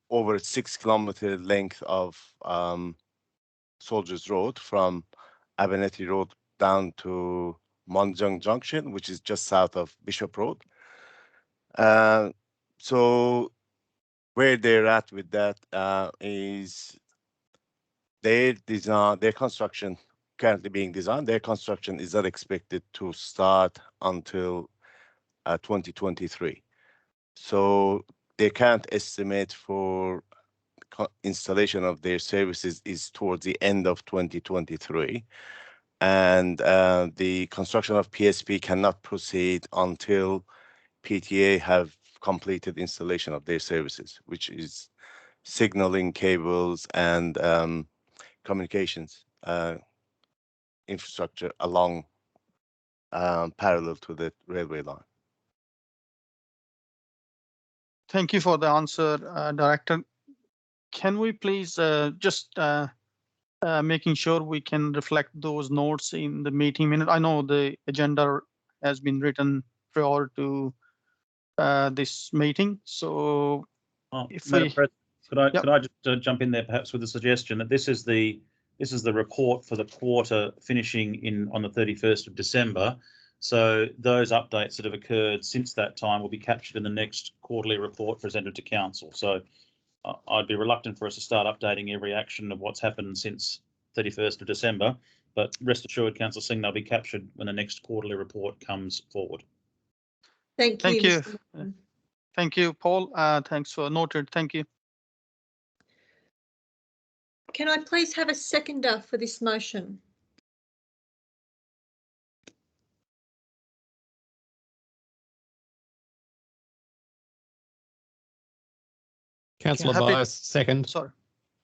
over a 6-kilometer length of Soldiers Road from Abernethy Road down to Monjung Junction, which is just south of Bishop Road. So where they're at with that is their design, their construction currently being designed, their construction is not expected to start until 2023. So they can't estimate for installation of their services is towards the end of 2023. And the construction of PSP cannot proceed until PTA have completed installation of their services, which is signaling cables and communications infrastructure along parallel to the railway line. Thank you for the answer, Director. Can we please just making sure we can reflect those notes in the meeting minute? I know the agenda has been written prior to this meeting, so if Madam we, President, Yep. could I just jump in there perhaps with a suggestion that this is the report for the quarter finishing on the 31st of December. So those updates that have occurred since that time will be captured in the next quarterly report presented to council. So I'd be reluctant for us to start updating every action of what's happened since 31st of December, but rest assured, Councillor Singh, they'll be captured when the next quarterly report comes forward. Thank you. thank you. Mr. Martin. Thank you, Paul. Thanks for noted. Thank you. Can I please have a seconder for this motion? Councillor Happy- Bias, second. Sorry.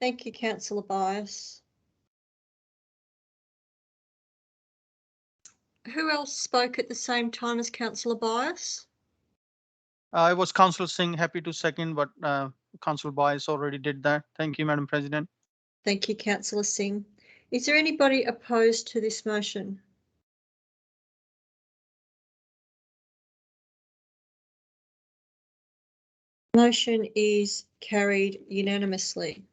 Thank you, Councillor Bias. Who else spoke at the same time as Councillor Bias? I was Councillor Singh, happy to second, but Councillor Bias already did that. Thank you, Madam President. Thank you, Councillor Singh. Is there anybody opposed to this motion? Motion is carried unanimously.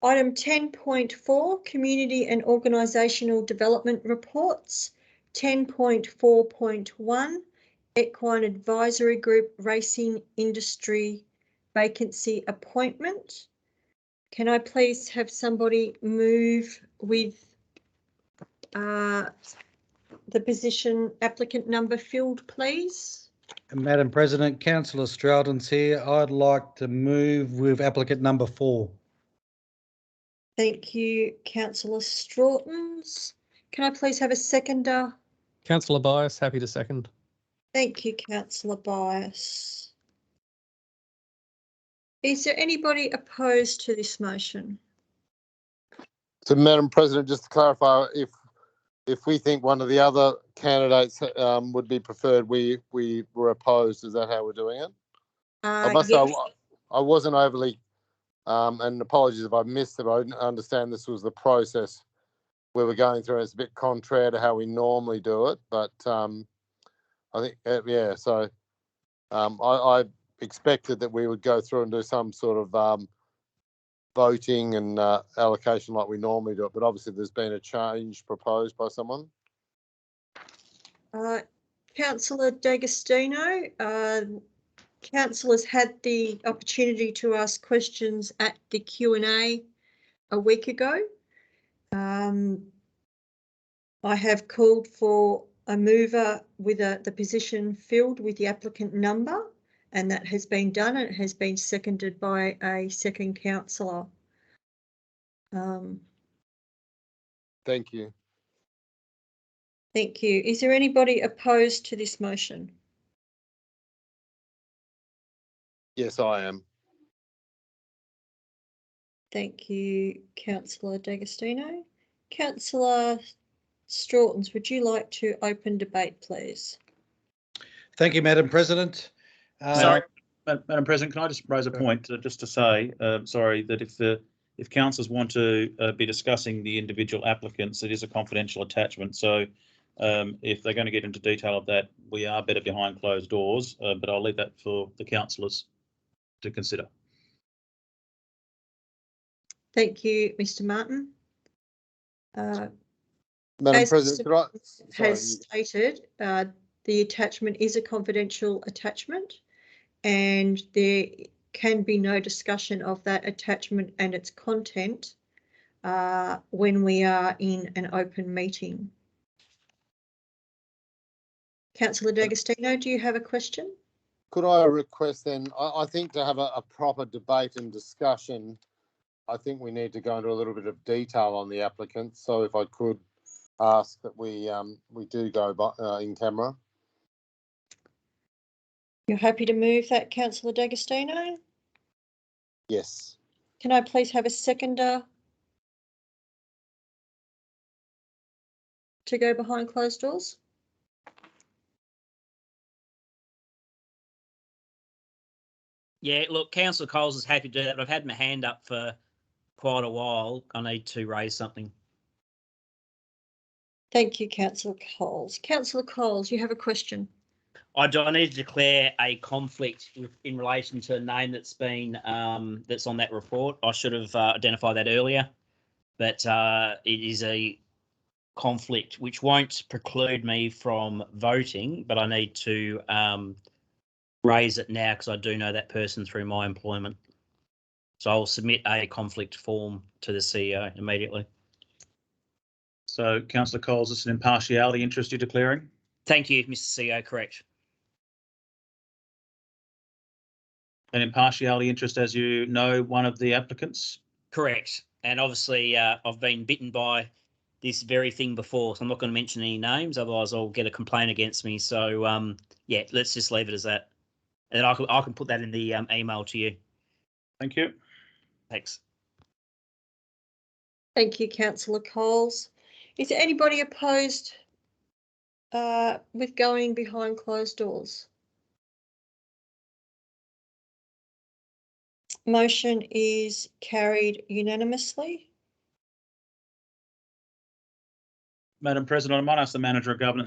Item 10.4, Community and Organisational Development Reports. 10.4.1, Equine Advisory Group Racing Industry Vacancy Appointment. Can I please have somebody move with the position applicant number filled, please? Madam President, Councillor Stroughton's here. I'd like to move with applicant number 4. Thank you, Councillor Strawtons. Can I please have a seconder? Councillor Bias, happy to second. Thank you, Councillor Bias. Is there anybody opposed to this motion? So, Madam President, just to clarify, if we think one of the other candidates would be preferred, we were opposed. Is that how we're doing it? I must Yes. say, I wasn't overly, and apologies if I missed it. I didn't understand this was the process we were going through. It's a bit contrary to how we normally do it, but I think, yeah, so I expected that we would go through and do some sort of voting and allocation like we normally do it, but obviously there's been a change proposed by someone. Councillor D'Agostino, councillors had the opportunity to ask questions at the Q&A a week ago. I have called for a mover with the position filled with the applicant number, and that has been done, and it has been seconded by a second councillor. Thank you. Thank you. Is there anybody opposed to this motion? Yes, I am. Thank you, Councillor D'Agostino. Councillor Strawtons, would you like to open debate, please? Thank you, Madam President. Sorry, Madam President, can I just raise a point just to say, sorry, that if councillors want to be discussing the individual applicants, it is a confidential attachment. So if they're going to get into detail of that, we are better behind closed doors, but I'll leave that for the councillors to consider. Thank you, Mr. Martin. Madam As President, Mr. has stated, the attachment is a confidential attachment, and there can be no discussion of that attachment and its content when we are in an open meeting. Councillor D'Agostino, do you have a question? could I request then, I think to have a proper debate and discussion, I think we need to go into a little bit of detail on the applicants. So if I could ask that we do go by, in camera. You're happy to move that, Councillor D'Agostino? Yes. Can I please have a seconder to go behind closed doors? Yeah, look, Councillor Coles is happy to do that, but I've had my hand up for quite a while. I need to raise something. Thank you, Councillor Coles. Councillor Coles, you have a question. I need to declare a conflict in relation to a name that's been that's on that report. I should have identified that earlier, but it is a conflict which won't preclude me from voting, but I need to raise it now because I do know that person through my employment. So I'll submit a conflict form to the CEO immediately. So, Councillor Coles, it's an impartiality interest you're declaring? Thank you, Mr. CEO. Correct. An impartiality interest, as you know, one of the applicants? Correct. And obviously, I've been bitten by this very thing before, so I'm not going to mention any names, otherwise I'll get a complaint against me. So, yeah, let's just leave it as that. And I can put that in the email to you. Thank you. Thanks. Thank you, Councillor Coles. Is there anybody opposed with going behind closed doors? Motion is carried unanimously. Madam President, I might ask the Manager of Governance